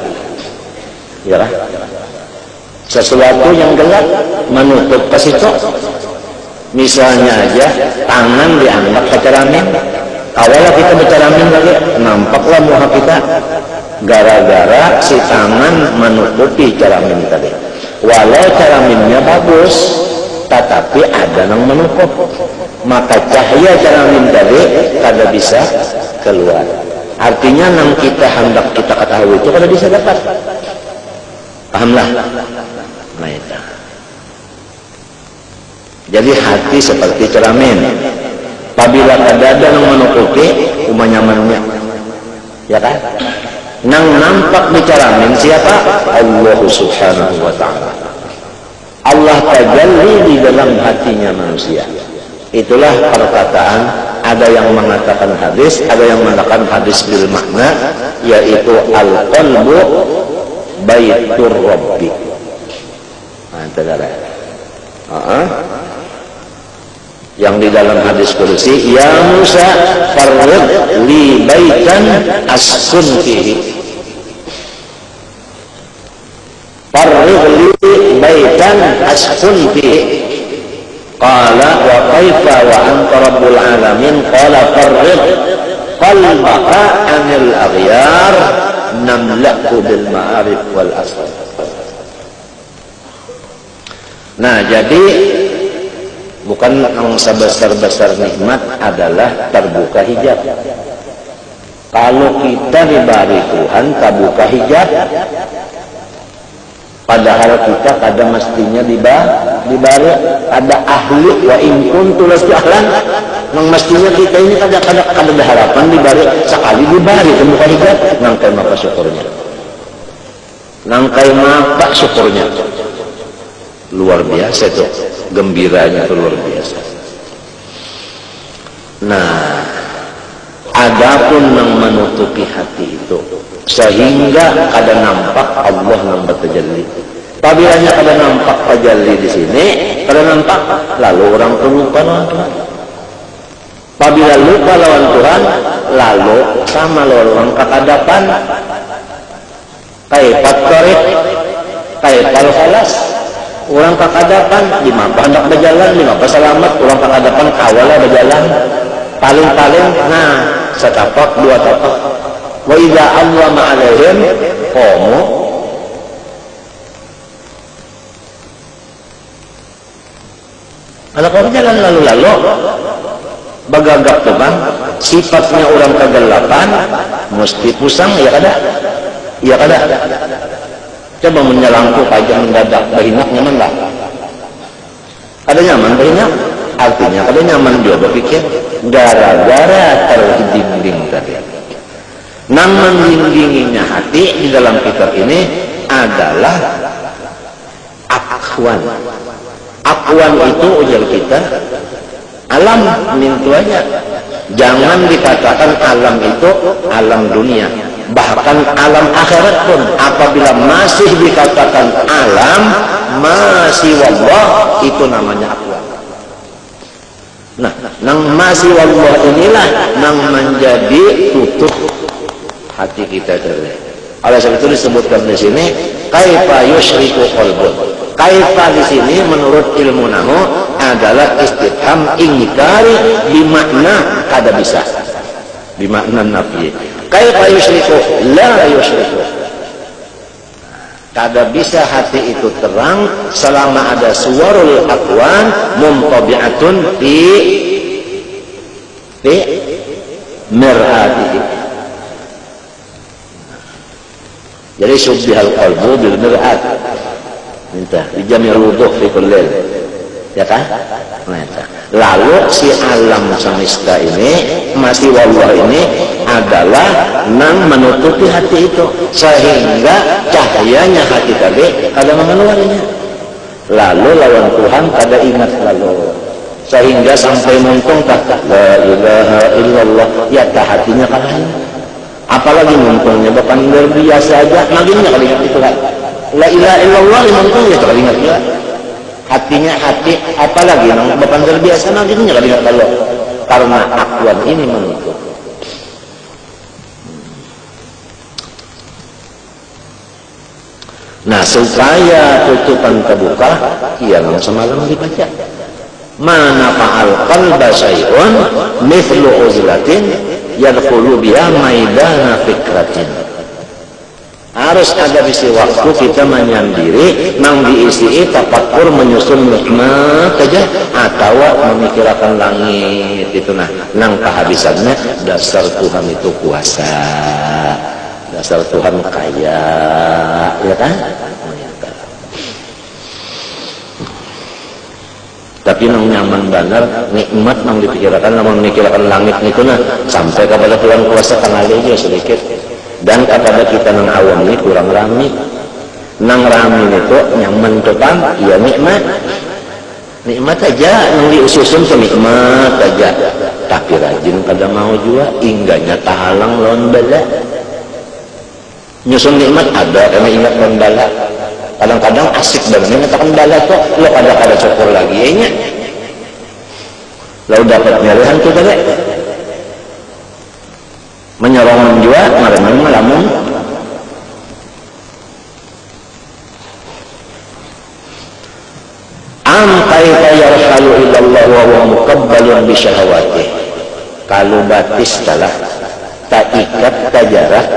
Ya kan? Sesuatu yang gelap menutup ke situ. Misalnya aja tangan diangkat ke cermin. Awalnya kita bercermin lagi, nampaklah muka kita gara-gara si tangan menutupi cermin tadi. Walau cerminnya bagus, tetapi ada yang menutup, maka cahaya cermin tadi kada bisa keluar. Artinya yang kita hendak kita ketahui itu kada bisa dapat. Pahamlah? Nah itu. Jadi hati seperti cermin. Apabila ada yang menutupi, umah nyamannya, ya kan? Nang nampak di cermin siapa? Allah Subhanahu wa Ta'ala. Allah tajalli di dalam hatinya manusia. Itulah perkataan, ada yang mengatakan hadis, ada yang mengatakan hadis bil makna, yaitu al-qalbu baitur rabbi. Nah, saudara. Yang di dalam hadis kursi, ya Musa farrid li baitan askun fihi. Farrid li baitan askun fihi. Qala wa kaifa wa anta rabbul alamin. Qala farrid qalbaka anil aghyar namla'u bil ma'arif wal asrar. Nah, jadi bukan yang sebesar-besar nikmat adalah terbuka hijab. Kalau kita diberi Tuhan terbuka hijab, padahal kita kada mestinya diberi, ada ahli wa in kuntu lastu ahlan, yang mestinya kita ini kada ada harapan diberi, sekali diberi terbuka hijab, nangkai maka syukurnya. Nangkai maka syukurnya. Luar biasa tuh, gembiranya itu luar biasa. Nah, adapun yang menutupi hati itu sehingga kada nampak Allah yang bertajalli. Apabila kada nampak tajalli di sini, kada nampak, lalu orang itu lupa lawan Tuhan. Apabila lupa lawan Tuhan, lalu sama orang kekadapan, kaipat korek, kaipal khalas. Orang kakadapan, lima hendak berjalan, lima selamat. Orang kakadapan awalnya berjalan, paling-paling, nah, setapak, dua tapak. Wa idza Allah ma'alaihim, qamu. Kalau kau berjalan lalu-lalu, bagagak tuh bang, sifatnya orang kegelapan, mesti pusang, ya kada? Ya kada? Coba menyelangkuh aja mendadak bahinak nyaman lah. Ada nyaman bahinak, artinya ada nyaman dia berpikir gara-gara terhiding tadi. Nama mendinginnya hati di dalam kitab ini adalah akwan. Akwan itu ujar kita alam mintuanya. Jangan dikatakan alam itu alam dunia. Bahkan alam akhirat pun apabila masih dikatakan alam masih wallah, itu namanya akwan. Nah, nang masih wallah inilah nang menjadi tutup hati kita terus. Oleh sebab itu disebutkan di sini kaifa yusyriku qalbun. Kaifa di sini menurut ilmu nahu adalah istifham ingkari bimakna kada bisa. Bimakna nafi. Kaifa yusyriku la yusyriku. Kada bisa hati itu terang selama ada suwarul aqwan mumtabi'atun fi mir'atihi. Jadi subbihal qalbu bil mir'at. Minta di jamil wuduh fi kullil. Ya kan? Lalu si alam semesta ini masih wallah ini adalah nang menutupi hati itu sehingga cahayanya hati tadi kada mengeluarinya. Lalu lawan Tuhan kada ingat lalu sehingga sampai muntung tak la ilaha illallah ya tak hatinya kada ingat. Apalagi muntungnya bukan luar biasa aja naginya kada ingat itu kan. La ilaha illallah muntungnya kada ingat ya. Hatinya hati apalagi nang bukan luar biasa naginya kada ingat kalau karena akwan ini menutup. Nah, supaya tutupan terbuka, ia langsung malam dibaca. Mana fa'al qalba syai'un mithlu uzlatin yadkhulu biha maidana fikratin. Harus ada bisi waktu kita menyendiri nang diisi tafakkur menyusun nikmat aja atau memikirkan langit itu. Nah, nang kehabisannya dasar Tuhan itu kuasa, dasar Tuhan kaya, ya kan? Tapi nang nyaman benar nikmat nang dipikirkan namun memikirkan langit itu nah sampai kepada Tuhan kuasa kanalnya sedikit. Dan kepada kita nang awam ini kurang rami, nang rami itu nyaman total, ya nikmat aja, nang diususun ke nikmat aja. Tapi rajin pada mau juga, ingganya tahalang lawan bala. Nyusun nikmat ada karena ingat lawan bala. Kadang-kadang asik banget ngatakan bala tuh, lo kada cukur lagi ya. Lalu dapat nyarihan tuh tadi. Menyorong juga maremeng lamun am kaifa yarhalu ilallah wa huwa muqabbalun bi syahawati. Kalau batis salah tak ikat tak jarak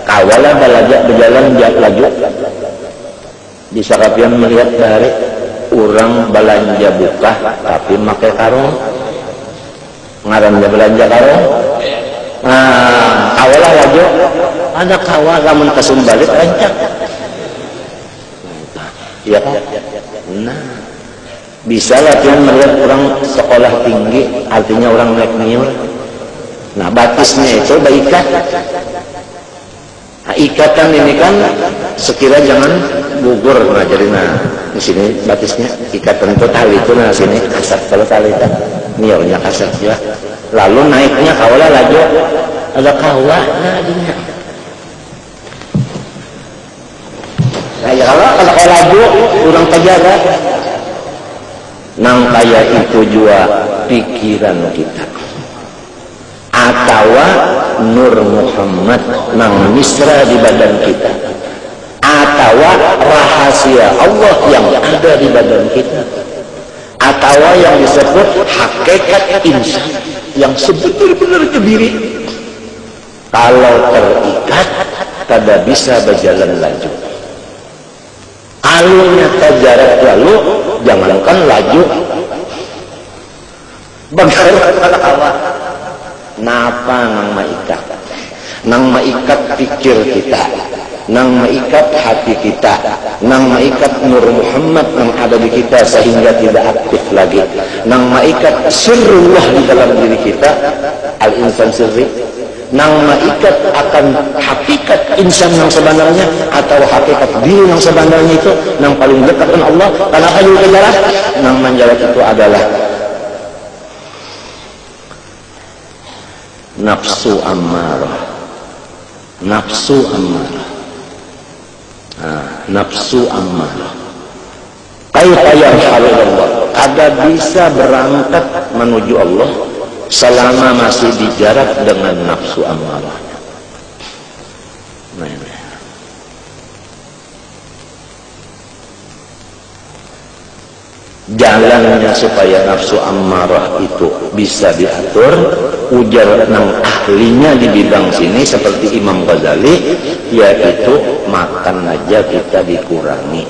kawala balajak berjalan laju bisa kapian melihat dari orang belanja buka tapi pakai karung ngarannya belanja karung. Nah, kawalah laju ada kawal lamun kasum balik rancak. Ya, nah bisa latihan melihat orang sekolah tinggi artinya orang naik niur. Nah, batisnya itu baikat. Nah, ikatan ini kan sekira jangan gugur. Nah, jadi di sini batisnya ikatan itu tali itu nah sini kasar kalau tali itu niurnya kasar ya. Lalu naiknya kawalah laju ada kawah nadinya. Nah, ya kalau laju kurang terjaga. Nang kaya itu juga pikiran kita. Atau Nur Muhammad nang misra di badan kita. Atau rahasia Allah yang ada di badan kita. Atau yang disebut hakikat insan yang sebenar-benarnya diri. Kalau terikat tidak bisa berjalan laju. Alunya terjarak lalu jangankan laju bagaimana awak napa nang maikat pikir kita, nang maikat hati kita, nang maikat Nur Muhammad yang ada di kita sehingga tidak aktif lagi, nang maikat sirrullah di dalam diri kita, al-insan sirri, nang maikat akan hakikat insan yang sebenarnya atau hakikat diri yang sebenarnya itu nang paling dekat dengan Allah. Kenapa juga jarak? Nang menjawab itu adalah nafsu ammarah. Nafsu ammarah. Nafsu ammarah. Kaifa yarhalu Allah? Ada bisa berangkat menuju Allah selama masih dijarak dengan nafsu ammarahnya. Nah, ini. Jalannya supaya nafsu ammarah itu bisa diatur, ujar nang ahlinya di bidang sini seperti Imam Ghazali, yaitu makan aja kita dikurangi.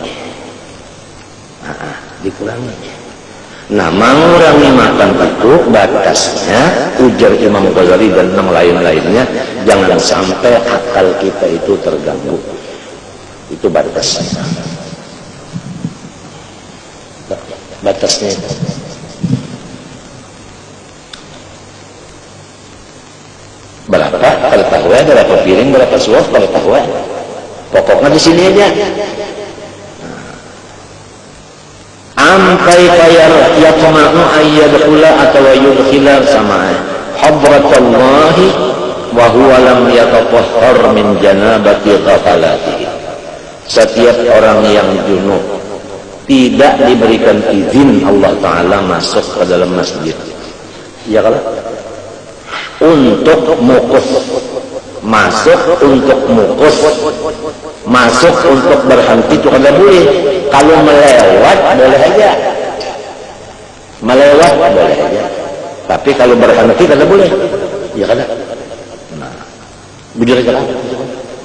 Dikurangi. Nah, mengurangi makan itu batasnya, ujar Imam Ghazali dan yang lain-lainnya, jangan sampai akal kita itu terganggu. Itu batasnya. Batasnya itu. Berapa? Kalau tahu ya, berapa piring, berapa suap, kalau tahu ya. Pokoknya di sini aja. Amkai kayar yatma'u ayyadkhula atau yudkhila sama hadratallahi wa huwa lam yatatahhar min janabati ghafalatihi. Setiap orang yang junub tidak diberikan izin Allah Ta'ala masuk ke dalam masjid, ya kalau untuk mukuf masuk, untuk mukuf masuk untuk berhenti itu kada boleh. Kalau melewat boleh aja, melewat boleh aja, tapi kalau berhenti kada boleh, ya kada. Nah, bujur aja lah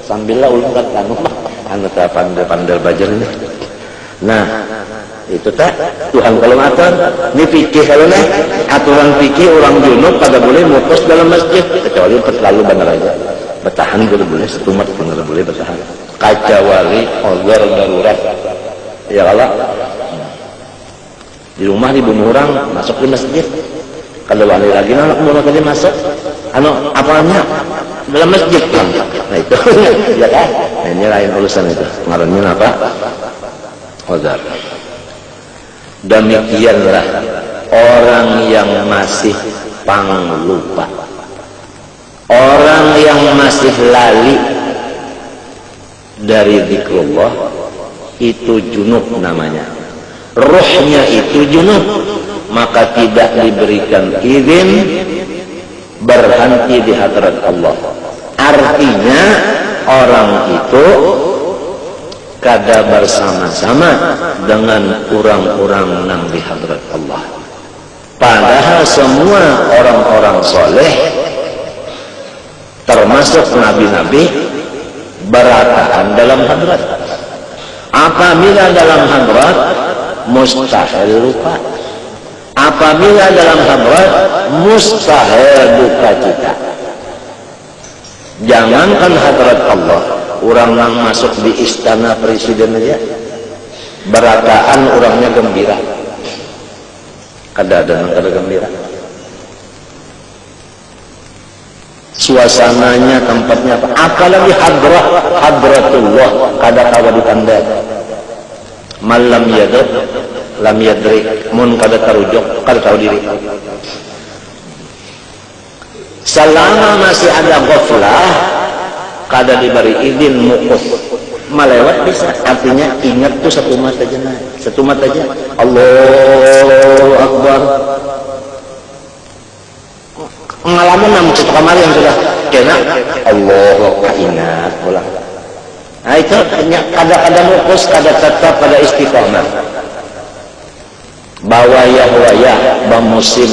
sambillah ulun kan anu ta pandai belajar ini. Nah, itu tak Tuhan kalau ngatur ini fikih kalau nih aturan fikih orang junub pada boleh mukus dalam masjid kecuali terlalu benar aja bertahan tidak boleh, setumat pun tidak boleh bertahan, kecuali order darurat ya kalau di rumah dibunuh orang masuk di masjid kalau balik lagi anak bunuh tadi masuk anu apanya dalam masjid kan, nah itu ya kan, nah, ini lain urusan itu ngarannya apa order. Demikianlah orang yang masih panglupa, orang yang masih lali dari zikrullah itu junub namanya, ruhnya itu junub, maka tidak diberikan izin berhenti di hadrat Allah. Artinya orang itu kada bersama-sama dengan orang-orang nang di hadrat Allah. Padahal semua orang-orang soleh termasuk nabi-nabi berataan dalam hadrat. Apabila dalam hadrat mustahil lupa, apabila dalam hadrat mustahil duka cita. Jangankan hadrat Allah, orang yang masuk di istana presiden aja berataan orangnya gembira, kada gembira, suasananya tempatnya apa, apalagi hadratullah kada kawa ditanda malam yadud lam yadrik mun kada tarujuk kada tahu diri. Selama masih ada ghaflah kada diberi izin mukuf melewat bisa, artinya ingat tuh satu mata aja Allahu Akbar ngalamin namun satu kamar yang sudah kena Allahu Akbar ingat pulang. Nah itu kada mukus, kada tetap pada istiqamah bawayah bamusim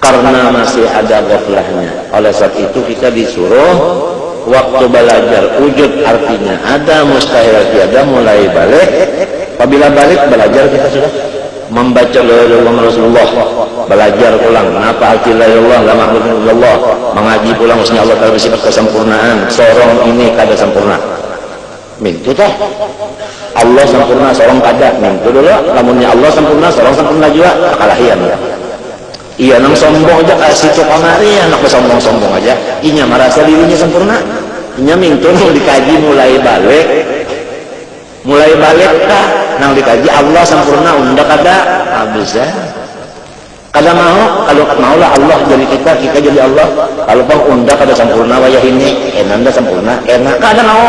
karena masih ada ghaflahnya. Oleh sebab itu kita disuruh waktu belajar wujud artinya ada, mustahil tiada, mulai balik. Apabila balik belajar kita sudah membaca la ilaha illallah Rasulullah, belajar pulang kenapa arti la ilaha illallah la ma'budu illallah, mengaji pulang maksudnya Allah Ta'ala bersifat kesempurnaan, sorong ini kada sempurna mintu toh Allah sempurna, sorong kada mintu dulu, lamunnya Allah sempurna, sorong sempurna juga kalahian ya. Iya nang sombong aja kasih cok kamari, anak sombong aja inya merasa dirinya sempurna, inya mintu nang dikaji mulai balik kah nang dikaji Allah sempurna unda kada bisa kada mau, kalau mau lah Allah jadi kita jadi Allah, kalau bang unda kada sempurna wayah ini enanda sempurna enak kada mau,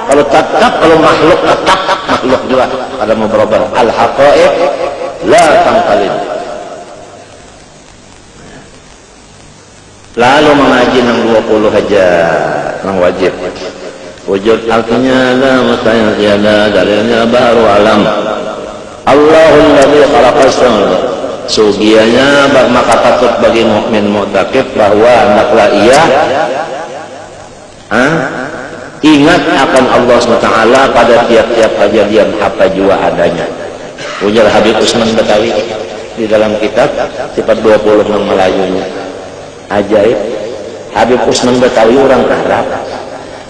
kalau tetap kalau makhluk tetap makhluk juga kada mau berubah. Al haqaiq la tangqalid. Lalu mengaji nang 20 aja nang wajib wujud artinya la mustahil tiada, dalilnya baru alam Allahul ladzi khalaqas samawati. Sugianya maka patut bagi mukmin mu'taqid bahwa hendaklah ia ingat akan Allah SWT pada tiap-tiap kejadian apa jua adanya. Ujar Habib Usman Betawi di dalam kitab sifat 20 nang Melayunya. Ajaib, Habib Usman Betawi orang Arab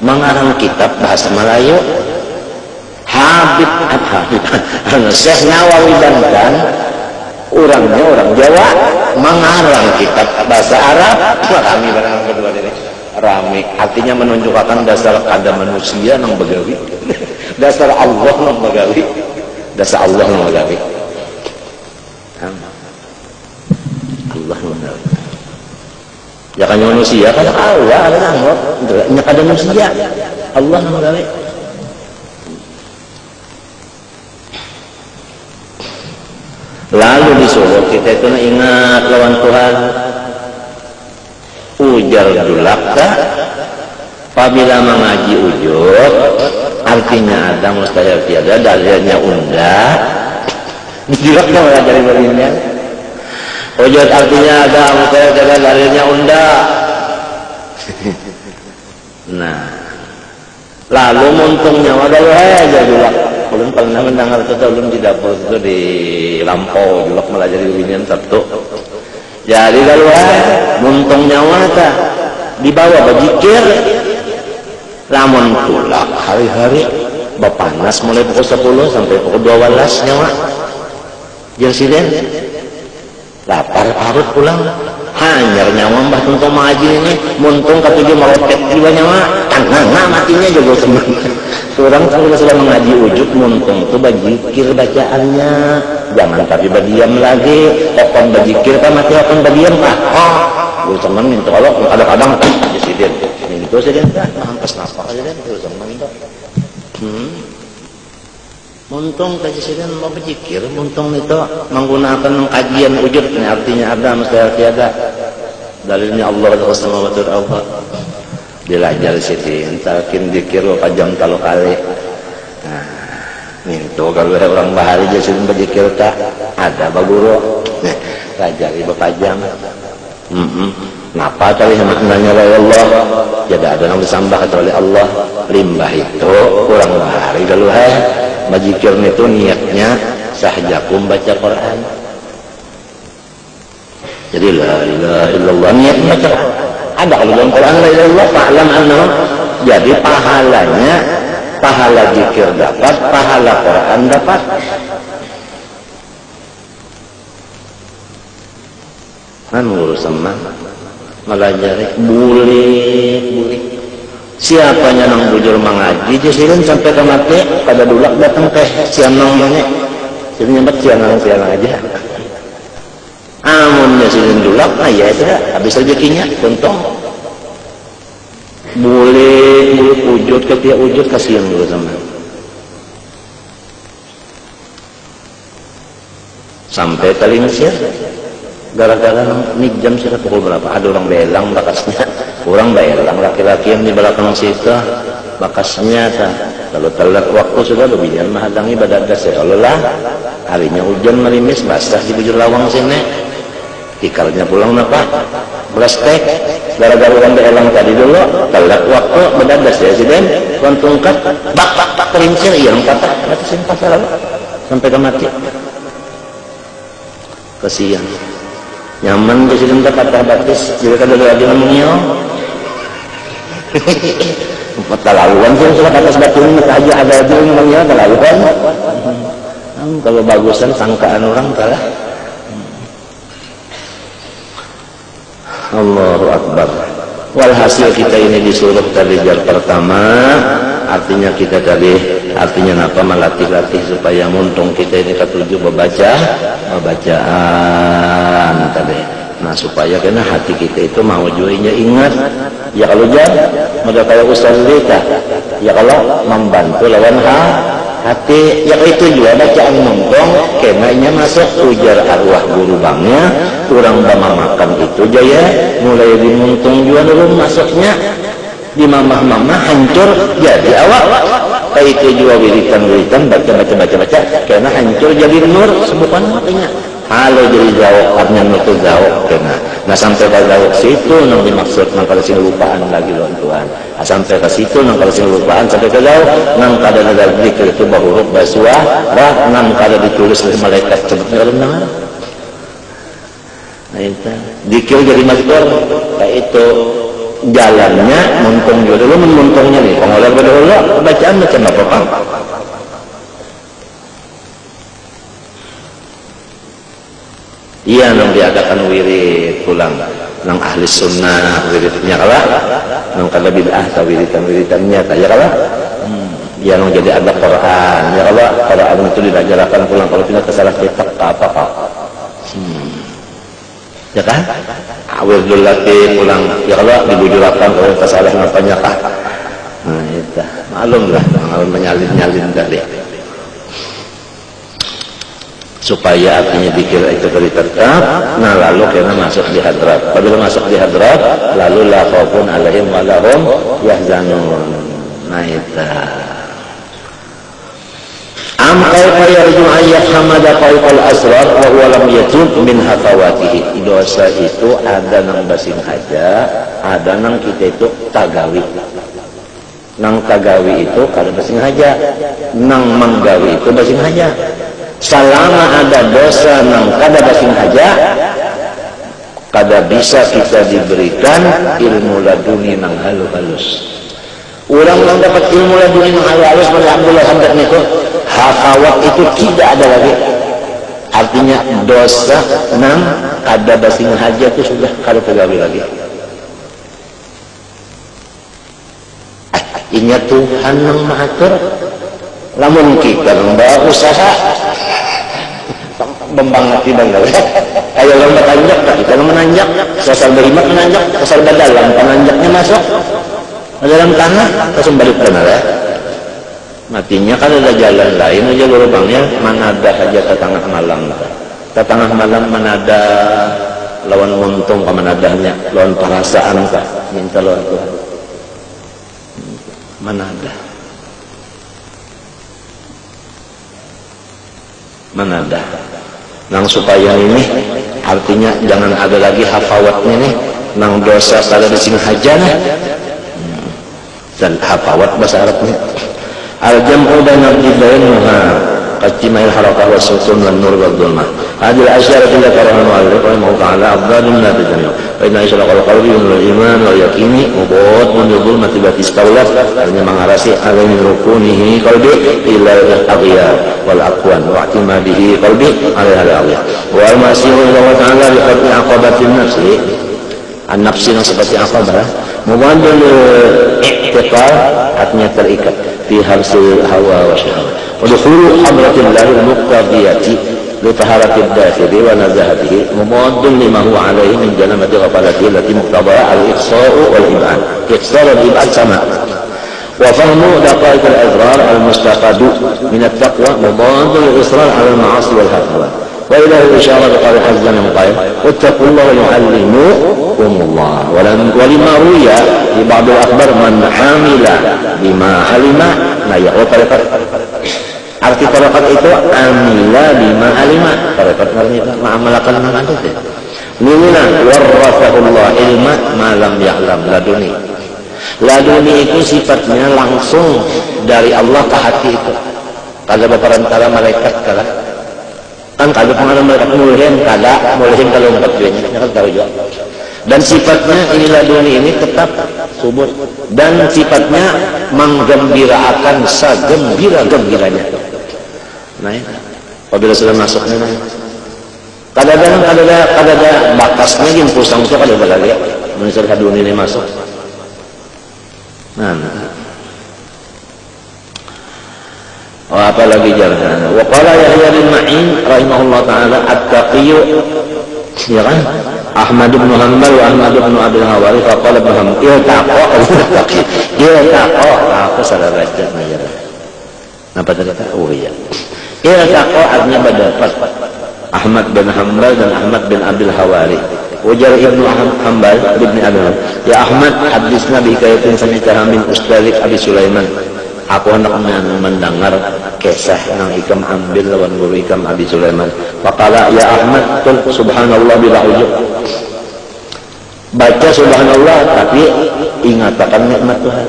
mengarang kitab bahasa Melayu. Habib Syekh Nawawi Banten orangnya orang Jawa mengarang kitab bahasa Arab. Kami barang kedua ini rame, artinya menunjukkan dasar ada manusia nang begawi, dasar Allah nang begawi, dasar Allah nang begawi, Allah nang begawi. Ya kan manusia kada Allah ada nangok, nya kada manusia Allah nang begawi. Lalu disuruh kita itu ingat lawan Tuhan. Ujar dulakta apabila mengaji ujud artinya ada mustahil tiada, dalilnya unda. Tidak mau ngajari dalilnya. Ujud artinya ada mustahil tiada, dalilnya unda. Nah, lalu muntungnya wadah aja juga. Belum pernah mendengar itu, belum di dapur itu di Lampau juga melajari beginian satu. Jadi lalu muntungnya wadah dibawa bajikir. Lamun tulak hari-hari bapanas mulai pukul 10 sampai pukul 12 nyawa jeung siden lapar parut pulang hanyar nyawa mbah tuntung mengaji ini muntung katujuh melepet juga nyawa tangga matinya juga senang. Orang kalau sudah mengaji ujub muntung itu bajikir bacaannya, jangan tapi berdiam lagi. Okon bajikir kan mati okon berdiam lah. Gue senang minta Allah kadang-kadang aja siden. Itu saja kan, hampas nafas aja kan, terus senang minta. Muntung kaji siden mau berjikir, muntung itu menggunakan kajian ujub, artinya ada mustahil tiada. Dalilnya Allah Subhanahu wa ta'ala. Belajar sini, takin dikir pajam kalau kali. Nah, itu kalau orang bahari jadi berjikir tak ada baguro. Rajari berpajam. Napa tadi maknanya oleh Allah? Jadi ada yang disambah oleh Allah. Limbah itu kurang bahari kalau Majikir itu niatnya sahjakum baca Quran. Jadi la ilaha illallah niat baca. Ada kalau dalam Quran la ilaha illallah fa'lam annahu. Jadi pahalanya pahala zikir dapat, pahala Quran dapat. Kan urusan mah melajari boleh. Siapanya nang bujur mengaji jesirin sampai ke mati pada dulak datang teh sianang mana jadi nyambat sianang aja amunnya sirin dulak ya itu habis rezekinya untung boleh wujud ketika wujud kasihan dulu sama sampai kali Mesir gara-gara nih jam sudah pukul berapa ada orang belang bakasnya orang belang laki-laki yang di belakang situ bakasnya kalau telat waktu sudah lebih jangan menghalangi badan dasar Allah harinya hujan merimis basah di bujur lawang sini tikarnya pulang apa belastek gara-gara orang belang tadi dulu telat waktu badan dasar siden kontungkat bak terincir yang kata batasin pasal sampai ke mati kasihan nyaman di sini kata batis jadi kada lagi namanya terlaluan sih sudah kata sebetulnya aja ada aja namanya terlaluan kalau bagusan sangkaan orang kalah Allahu Akbar. Walhasil kita ini disuruh tadi jar pertama artinya kita tadi artinya apa melatih-latih supaya muntung kita ini ketujuh bacaan tadi. Nah supaya kena hati kita itu mau juinya ingat ya kalau jangan mudah kayak Ustaz Rita ya kalau membantu lawan hati ya itu juga bacaan muntung kenanya masuk ujar arwah guru bangnya kurang bama makan itu jaya mulai dimuntung juga dulu masuknya di mamah-mamah hancur jadi awak kayak itu juga wiritan baca karena hancur jadi nur sebutan hatinya halo jadi jauh artinya nutu jauh kena nah sampai ke jauh situ nang dimaksud nang kada lupaan lagi loh Tuhan nah, sampai ke situ nang kada lupaan sampai ke jauh nang kada ada zikir itu bahuruf baswah bah nang kada ditulis oleh malaikat sebutnya renang nah itu zikir jadi mazkur kayak itu jalannya muntung juga dulu muntungnya nih pengoleh berdahulu bacaan macam apa Pak iya nang diadakan wirid pulang nang ahli sunnah wiridnya kalah nang kada bid'ah wiritannya kaya kalah ya nang jadi ada Quran ya kalah Quran itu diajarkan pulang kalau tidak kesalah cetak apa ya kan wiridul lati pulang ya kalau dibujurakan kalau kesalah ngapanya kah nah itu maklum lah maklum menyalin tadi supaya artinya zikir itu tadi tetap. Nah lalu kena masuk di hadrat. Apabila masuk di hadrat, lalu la khaufun alaihim wa lahum yahzanun. Nah itu. Am kaifa yarju ayyah hamada qaifal asrar wa huwa lam yatub min hafawatihi. Dosa itu ada nang basing haja, ada nang kita itu tagawi. Nang tagawi itu kada basing haja, nang manggawi itu basing haja. Selama ada dosa nang kada basing haja, kada bisa kita diberikan ilmu laduni nang halus-halus. Orang yang dapat ilmu laduni nang halus-halus pada Abdullah Hamdan itu, hafawat itu tidak ada lagi. Artinya dosa nang kada basing haja itu sudah kada tagawi lagi. Inya Tuhan yang mengatur. Lamun kita membawa usaha membangati bangga. Ayo lomba tanjak, kita menanjak, sasar berimat menanjak, sasar badalam penanjaknya masuk ke dalam tanah, langsung balik benar ya. Matinya kan ada jalan lain aja lubangnya, mana ada saja ke tengah malam. Ke tengah malam mana ada lawan untung ke mana adanya, lawan perasaan kah, minta lawan Tuhan. Mana ada? Mana ada? Nang supaya ini artinya jangan ada lagi hafawatnya nih, nang dosa pada di sini haja nih. Dan hafawat bahasa Arabnya al-jam'u bainal jidainha qajmail harakah wa sukun wan nur wal dhulmah. Hadhihi al-asyara ila karahan wa al-qur'an ta'ala afdalun la tajannu. Wa inna isyraqal qalbi wal iman wal yaqini ubud min dhulmati bati istawlat artinya mengarasi ala min rukunihi qalbi ila al-aghyar wal aqwan wa i'timadihi qalbi ala al-aghyar. Wa al-masiru ila ta'ala li qat'i aqabatin nafsi. An-nafsi yang seperti aqabah mubandul i'tiqal artinya terikat fi harsil hawa wa syahwat wa dukhulu hadratillahi al-muqtadiyati li taharati ad-dakhili wa nazahatihi mubaddul lima huwa alayhi min jalamati ghafalati allati muqtadaha al-iqsa'u wal ib'ad iqsa'u wal ib'ad sama wa fahmu daqaiq al-azrar al-mustaqadu min at-taqwa mubaddul al-israr ala al-ma'asi wal hafawat wa ilahu isyarat qala hazzan muqayyad wattaqullaha yu'allimukumullah wa lima ruya di ba'd al-akhbar man hamila bima alima nah ya tariqat arti tariqat itu amila bima alima tariqat artinya ma'amalakan man itu lilina warrathahullah ilma ma lam ya'lam laduni. Laduni itu sifatnya langsung dari Allah ke hati itu kagak berperantara malaikat kalah kan kagak pengaruh malaikat mulihin kalau ngangkat duitnya kan tahu juga. Dan sifatnya ini laduni ini tetap subur dan sifatnya menggembirakan segembira-gembiranya. Nah, apabila sudah masuknya kadang-kadang batasnya gini pusang itu kada ada lagi manusia laduni ini masuk. Nah. Oh, apa lagi jalan? Wa qala Yahya bin Ma'in rahimahullah taala at-taqiyyu ya kan? Ahmad bin Hanbal wa Ahmad bin Abdul Hawari faqala ibn Hanbal iltaqo apa salah baca aja. Apa tadi? Oh iya. Iltaqo artinya berdapat Ahmad bin Hanbal dan Ahmad bin Abdul Hawari. Wajar Ibnu Hanbal bin Abdul ya Ahmad hadisna bi kayatin sami'taha min ustadz Abi Sulaiman. Aku hendak mendengar kisah yang ikam ambil lawan guru ikam Abi Sulaiman. Faqala ya Ahmad qul subhanallah bila ujub. Baca subhanallah tapi ingatakan nikmat Tuhan.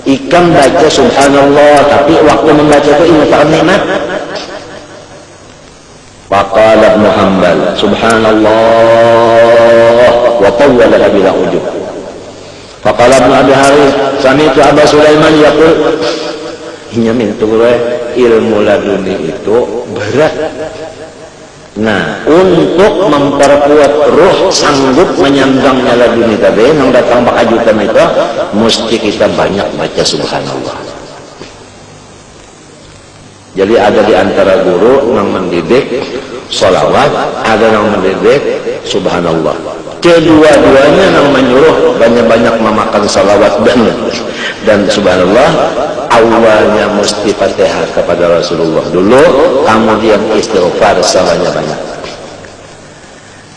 Ikam baca subhanallah tapi waktu membaca itu ingatakan nikmat. Faqala Ibnu Hanbal subhanallah wa tawwala bila ujub. Faqala Ibnu Abi Harith sami'tu Abu Sulaiman yaqul hinya mintu ilmu laduni itu berat. Nah, untuk memperkuat ruh sanggup menyandangnya laduni tadi yang datang bakajutan itu mesti kita banyak baca subhanallah. Jadi ada di antara guru yang mendidik sholawat, ada yang mendidik subhanallah. Kedua-duanya yang menyuruh banyak-banyak memakan sholawat dan subhanallah. awalnya mesti Fatihah kepada Rasulullah dulu, kemudian istighfar sebanyak-banyak.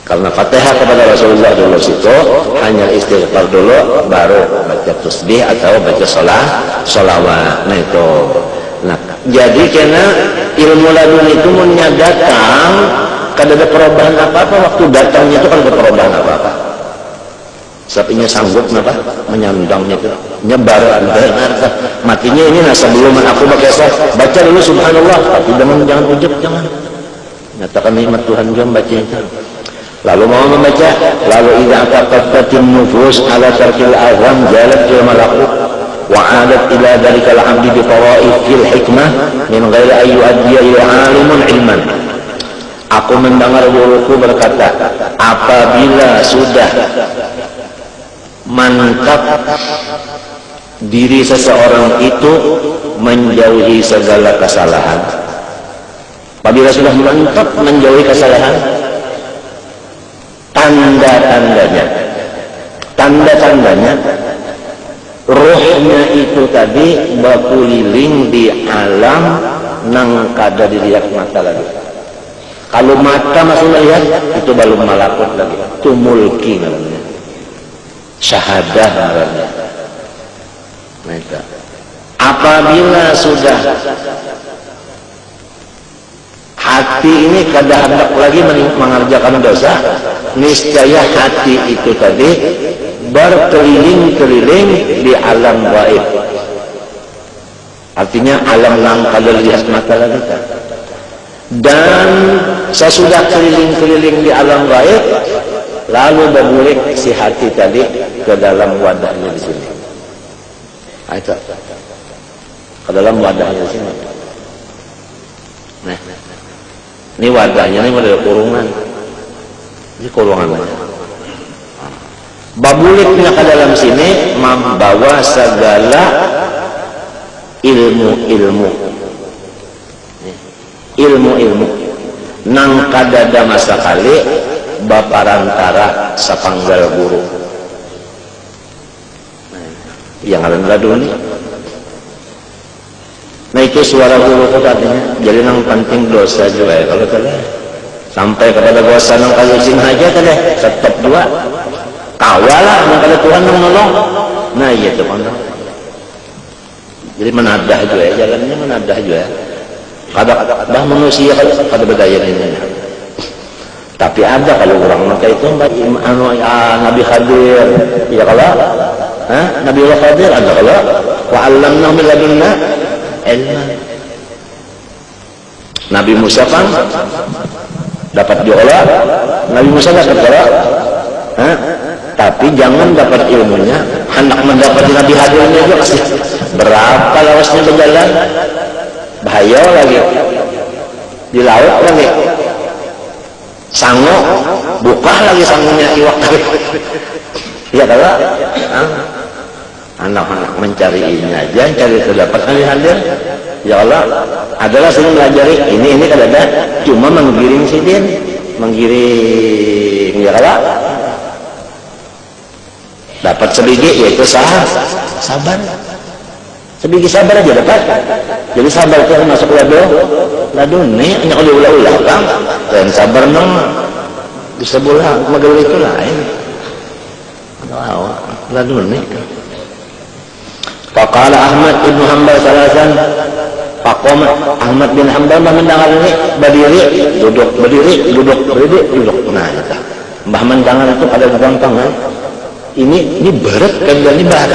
Karena Fatihah kepada Rasulullah dulu situ hanya istighfar dulu, baru baca tasbih atau baca sholawat. Nah itu. Nah, jadi karena ilmu ladun itu menyatakan kada ada perubahan apa-apa waktu datangnya itu, kada ada perubahan apa-apa. Sapinya sanggup kenapa? Menyandangnya itu, nyebar matinya ini. Nah, sebelum aku baca dulu subhanallah, tapi jangan ujub, jangan. Nyatakan nikmat Tuhan juga baca itu. Lalu mau membaca, lalu idza taqattatin nufus ala tarkil azam jalat ila malakut wa adat ila dalikal abdi bi tawaifil hikmah min ghairi ay yu'addiya ila alimun ilman. Aku mendengar guruku berkata, apabila sudah mantap diri seseorang itu menjauhi segala kesalahan, apabila sudah mantap menjauhi kesalahan, tanda-tandanya rohnya itu tadi berkeliling di alam nang kada dilihat mata lagi. Kalau mata masih melihat, itu belum malakut lagi, itu mulki namanya, syahadah namanya. Nah, itu. Apabila sudah hati ini kada hendak lagi mengerjakan dosa, niscaya hati itu tadi berkeliling-keliling di alam gaib. Artinya alam yang kada lihat mata lagi kan. Dan sesudah keliling-keliling di alam gaib, lalu berguling si hati tadi ke dalam wadahnya di sini. Itu ke dalam wadahnya di sini. Nah, ini wadahnya, ini ada kurungan. Ini kurungannya. Babuliknya ke dalam sini membawa segala ilmu-ilmu nang kadada masa kali baparantara sapanggal guru yang ada laduni. Nah itu suara guru katanya, jadi nang penting dosa juga ya kalau kalian sampai kepada dosa nang kalusin aja tadi tetap dua kawalah nang kada Tuhan nang nolong. Nah iya tuh kan, jadi menadah juga ya, jalannya menadah juga ya. Kada manusia kada berdaya ini. Tapi ada kalau orang maka itu Nabi Khadir, ya kalau Nabi Allah Khadir ada kalau wa 'allamnahu min ladunna ilma. Nabi Musa kan dapat diolah, Nabi Musa dapat diolah, tapi jangan dapat ilmunya, hendak mendapat Nabi Khadirnya juga pasti berapa lawasnya berjalan, bahaya lagi di laut lagi. Sango buka lagi sangonya iwak tadi. Ya kalau anak-anak mencari ini aja, cari terdapat Nabi Khadir. Ya Allah adalah sering belajari ini kada ada, cuma menggiring sidin, menggiring ya kalau dapat sebiji yaitu sabar. Sebiji sabar aja dapat. Jadi sabar itu masuk ladun nih, hanya kalau diulah-ulah kan, dan sabar nong bisa bola magal itu lain. Wow, ladun nih. Faqala Ahmad ibn Hanbal salasan, faqama Ahmad bin Hanbal mendengar ini berdiri, duduk. Nah, itu. Mbah mendengar itu ada gampang kan? Ini berat kan, ini berat.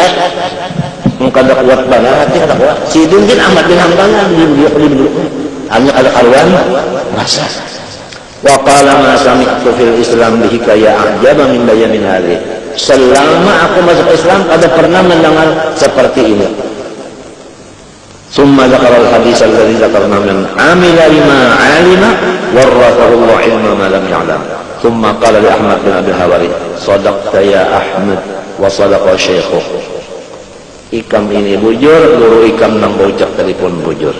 Kada kuat banget hati, kada kuat. Sidin kan Ahmad bin Hanbal duduk. Hanya ada karuan rasa. Wa qala ma sami'tu fil Islam bihi kaya ajaba min bayanin hadhihi. Selama aku masuk Islam kada pernah mendengar seperti ini. Summa dzakara al-hadits alladhi dzakarna min amila lima 'alima warathahu Allah 'ilma ma lam ya'lam. Summa qala li Ahmad bin Abi Hawari, "Shadaqta ya Ahmad wa sadaqa syaikhuh." Ikam ini bujur, guru ikam nang bocak telefon bujur.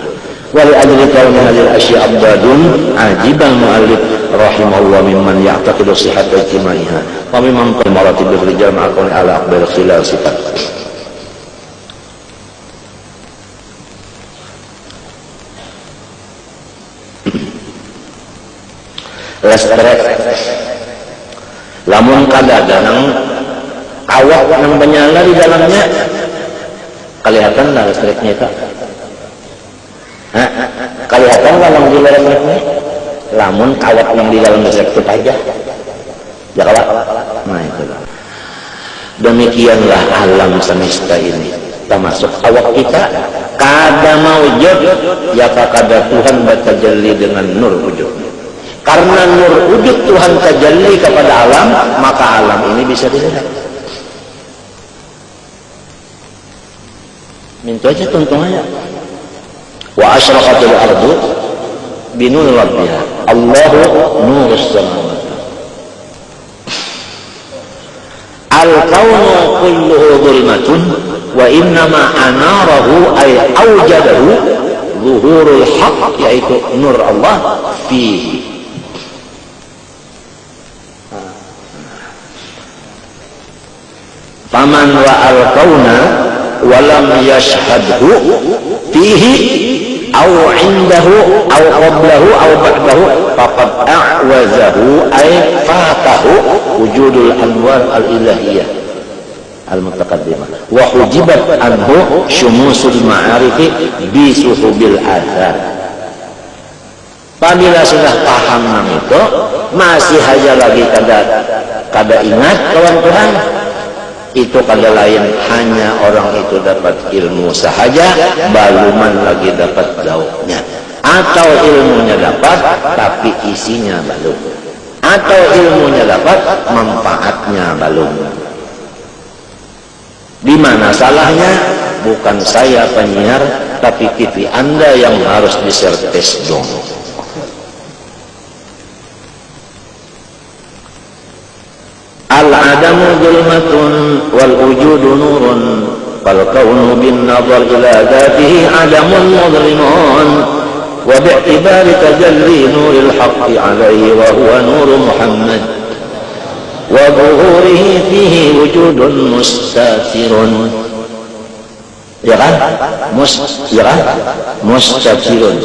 Wali ajli kauni hadil asya abdadun ajibal mu'allif rahimahullah mimman ya'taqidu sihhat ijtimaiha wa mimman maratib rijal ma'akuni ala aqbal khilal sifat. Listrik lamun kadang-kadang awak yang menyala di dalamnya kelihatan lah listriknya itu. Kelihatan lah yang di dalam listriknya. Lamun kawat yang di dalam listrik itu aja. Ya kawat. Nah itu. Demikianlah alam semesta ini, termasuk awak kita. Kada maujud ya kada Tuhan bertajalli dengan nur wujud. Karena nur wujud Tuhan tajalli kepada alam, maka alam ini bisa dilihat. Minta aja tuntungannya. Wa asyraqatil ardu binur rabbiha. Allahu nurus samawati. Al-kaunu kulluhu dhulmatun wa innama anarahu ay awjadahu zuhurul haq, yaitu nur Allah fihi. Faman ra'al kauna walam yashhadhu fihi aw indahu aw qablahu aw ba'dahu faqad a'wazahu ay fatahu wujudul anwar al-ilahiyah al-mutaqaddimah wa hujibat anhu syumusul ma'arifi bi suhubil adhan. Apabila sudah paham itu masih aja lagi kada ingat kawan Tuhan, itu kada lain hanya orang itu dapat ilmu sahaja, baluman lagi dapat daunnya, atau ilmunya dapat tapi isinya belum, atau ilmunya dapat manfaatnya belum. Di mana salahnya? Bukan saya penyiar, tapi pipi Anda yang harus diservis dong. Al-adamu zulmatun wal wujudu nurun fal kaunu bin nazar ila dhatihi adamun mudlimun wa bi'tibari tajalli nuril haqqi alaihi wa huwa nuru Muhammad wa zuhurihi fihi wujudun mustatirun. Ya kan? Mustatirun.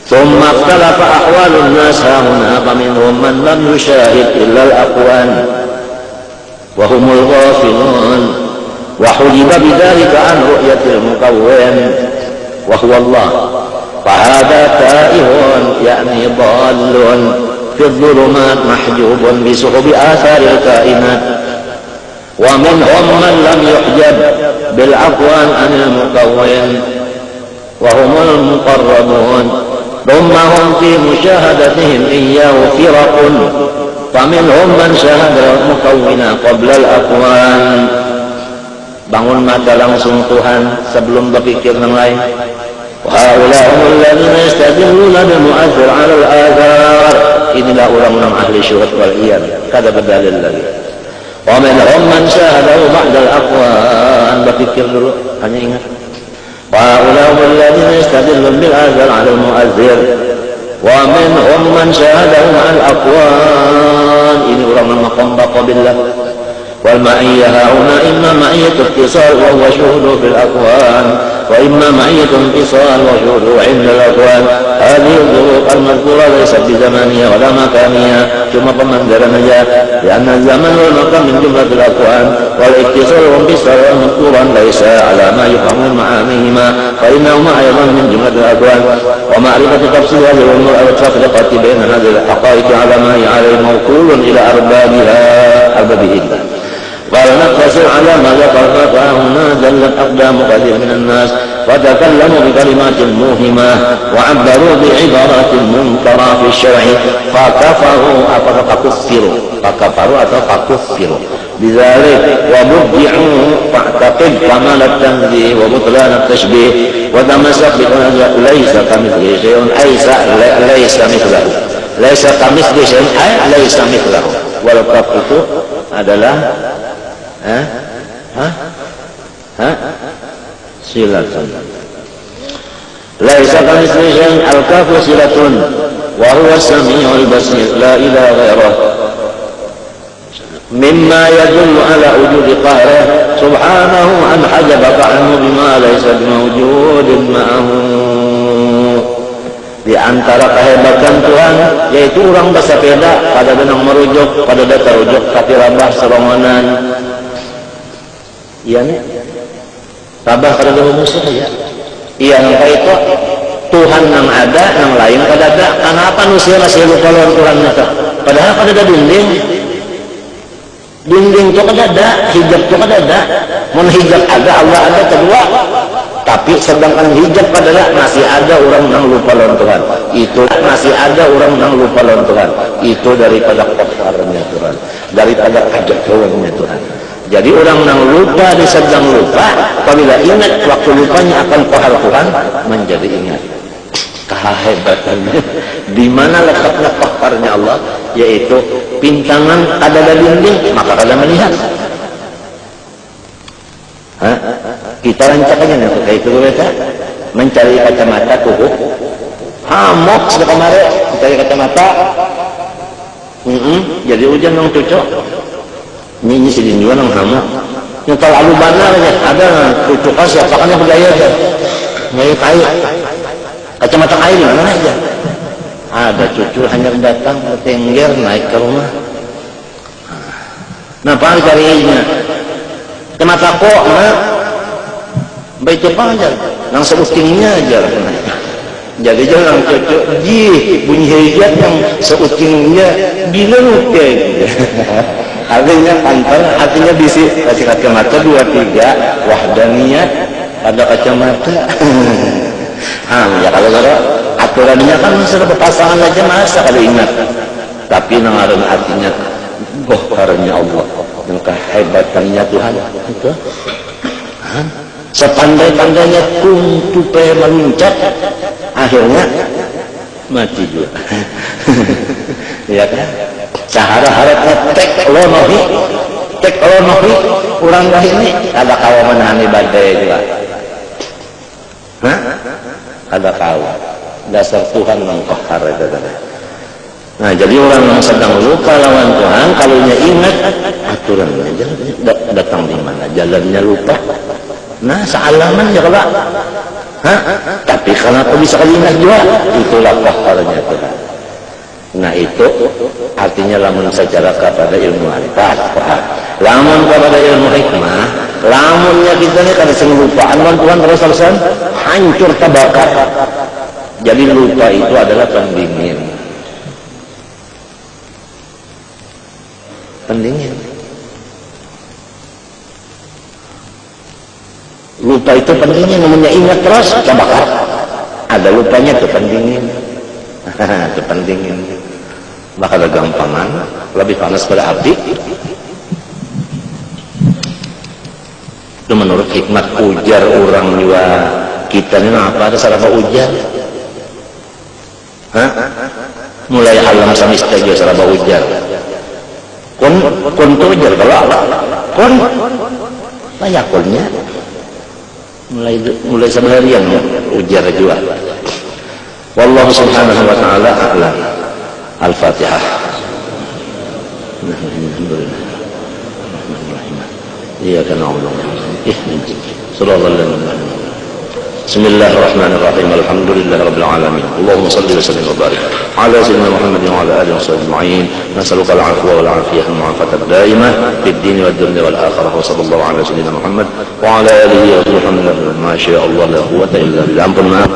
ثم اختلف أحوال الناس هنا فمنهم من لم يشاهد إلا الأقوال وهم الغافلون وحجب بذلك عن رؤية المكون وهو الله فهذا تائه يعني ضال في الظلمات محجوب بسحب آثار الكائنات ومنهم من لم يحجب بالأقوال عن المكون وهم المقربون ثم هم في مشاهدتهم إياه فرق فمنهم من شاهد المكون قبل الأكوان. Bangun mata langsung Tuhan sebelum berpikir yang lain. Wahulahumul ladzina yastadilluna bil mu'aththir 'ala al-athar. Inilah orang-orang ahli syuhud wal iyad, kada berdalil lagi. Wa minhum man syahadahu ba'da al-aqwan. Berpikir dulu, hanya ingat. وهؤلاء الذين يستدلون بالآثار على المؤثر ومنهم من شاهدهم على الأقوال. Ini orang maqam baqa billah. والمعية هنا إما معية اتصال وهو شهود في الأقوال وإما معية انفصال وشهود عند الأقوال. هذه الظروف المذكورة ليست بزمانية ولا مكانية ثم منزلة لأن الزمن والمكان من جملة الأقوال والاتصال والانفصال المذكورا ليس على ما يفهم من معانيهما فإنهما أيضا من جملة الأقوال. ومعرفة تفصيل هذه الأمور أو التفرقة بين هذه الحقائق على ما هي عليه موكول إلى أربابه. قال نقتصر على ما ذكر فهنا زلت أقدام كثير من الناس وتكلموا بكلمات موهمة وعبروا بعبارات منكرة في الشرع فكفروا بذلك وبدعوا فاعتقد كمال التنزيه وبطلان التشبيه وتمسك بأن ليس كمثله شيء ليس كمثله شيء ليس مثله. Walqaf itu adalah silatun. Laisa kamitslihi syai'un, al-kafu silatun wa huwa as-sami'ul basir la ilaha ghairuh. Mimma yadullu ala wujudi qahrih subhanahu an hajabaka anhu bima laysa mawjudin ma'ahu. Di antara kehebatan Tuhan yaitu orang bersepeda pada benang merujuk pada data rujuk tapi rabah serongonan. Iya nih. Rabah kada ada musuh ya. Iya nang itu Tuhan nang ada nang lain kada ada. Kenapa manusia masih lupa lawan Tuhan nyata? Padahal kada ada dinding. Dinding itu kada ada, hijab itu kada ada. Mun hijab ada, Allah ada kedua. Tapi sedangkan hijab adalah masih ada orang yang lupa lawan Tuhan. Itu masih ada orang yang lupa lawan Tuhan. Itu daripada kotornya Tuhan, daripada kejatuhannya Tuhan. Jadi orang yang lupa disedang lupa, apabila ingat waktu lupanya akan kohar Tuhan menjadi ingat. Kehebatannya di mana letaknya koharnya Allah, yaitu pintangan ada dinding maka kada melihat. Kita rancaknya nih kayak itu kita mencari kacamata kuku hamok sudah kemarin mencari kacamata jadi hujan yang cocok ini sedih juga yang hamok yang terlalu banal ya ada cucu kasih apakahnya budaya aja nyari kayu kacamata kayu di mana aja ada cucu hanya datang bertengger naik ke rumah nah apa carinya kacamata kok baik apa aja yang seutingnya aja jadi jangan cocok bunyi hijab yang seutingnya bilang kayak artinya kantor artinya bisi kasih kacamata 2-3 wahdaniyat ada kacamata ya kalau aturannya kan sudah berpasangan aja masa kalau ingat tapi nangaran artinya gohkarnya Allah yang kehebatannya Tuhan itu sepandai-pandainya kuntu meluncat akhirnya mati juga ya kan sahara-haratnya tek lonohi kurang dah ini ada kawan menahani badai juga ada kawan dasar Tuhan mengkohar itu. Nah jadi orang yang sedang lupa lawan Tuhan kalau ingat aturannya datang di mana jalannya lupa. Nah, sealaman ya kalau tapi kenapa bisa ingat juga? Itulah koharnya Tuhan. Nah itu artinya lamun secara kepada ilmu arifat. Lamun kepada ilmu hikmah, lamunnya kita ini kada sengelupaan lawan Tuhan terus-terusan hancur terbakar. Jadi lupa itu adalah pendingin. Lupa itu pendingin, namanya ingat terus terbakar. Ada lupanya itu pendingin. Itu pendingin. Maka ada gampangan, lebih panas pada api. Itu menurut hikmat ujar orang juga kita ini apa ada salah ujar? Mulai alam semesta juga salah ujar. Kon tu ujar kalau kon layakulnya. Mulai seharian ujar juga. Wallahu subhanahu wa ta'ala a'lam. Al-Fatihah. Iyyaka na'budu wa iyyaka nasta'in. Bismillahirrahmanirrahim. Alhamdulillahi rabbil alamin. Allahumma shalli wa sallim wa barik ala sayyidina Muhammadin wa ala alihi wa sahbihi ajma'in. Nas'aluka al-'afwa wal 'afiyah wal 'afata ad-da'imah fid din wad dunya wal akhirah. Wa sallallahu ala sayyidina Muhammad wa ala alihi wa sahbihi ma syaa Allah la quwwata illa billah. Ampun maaf.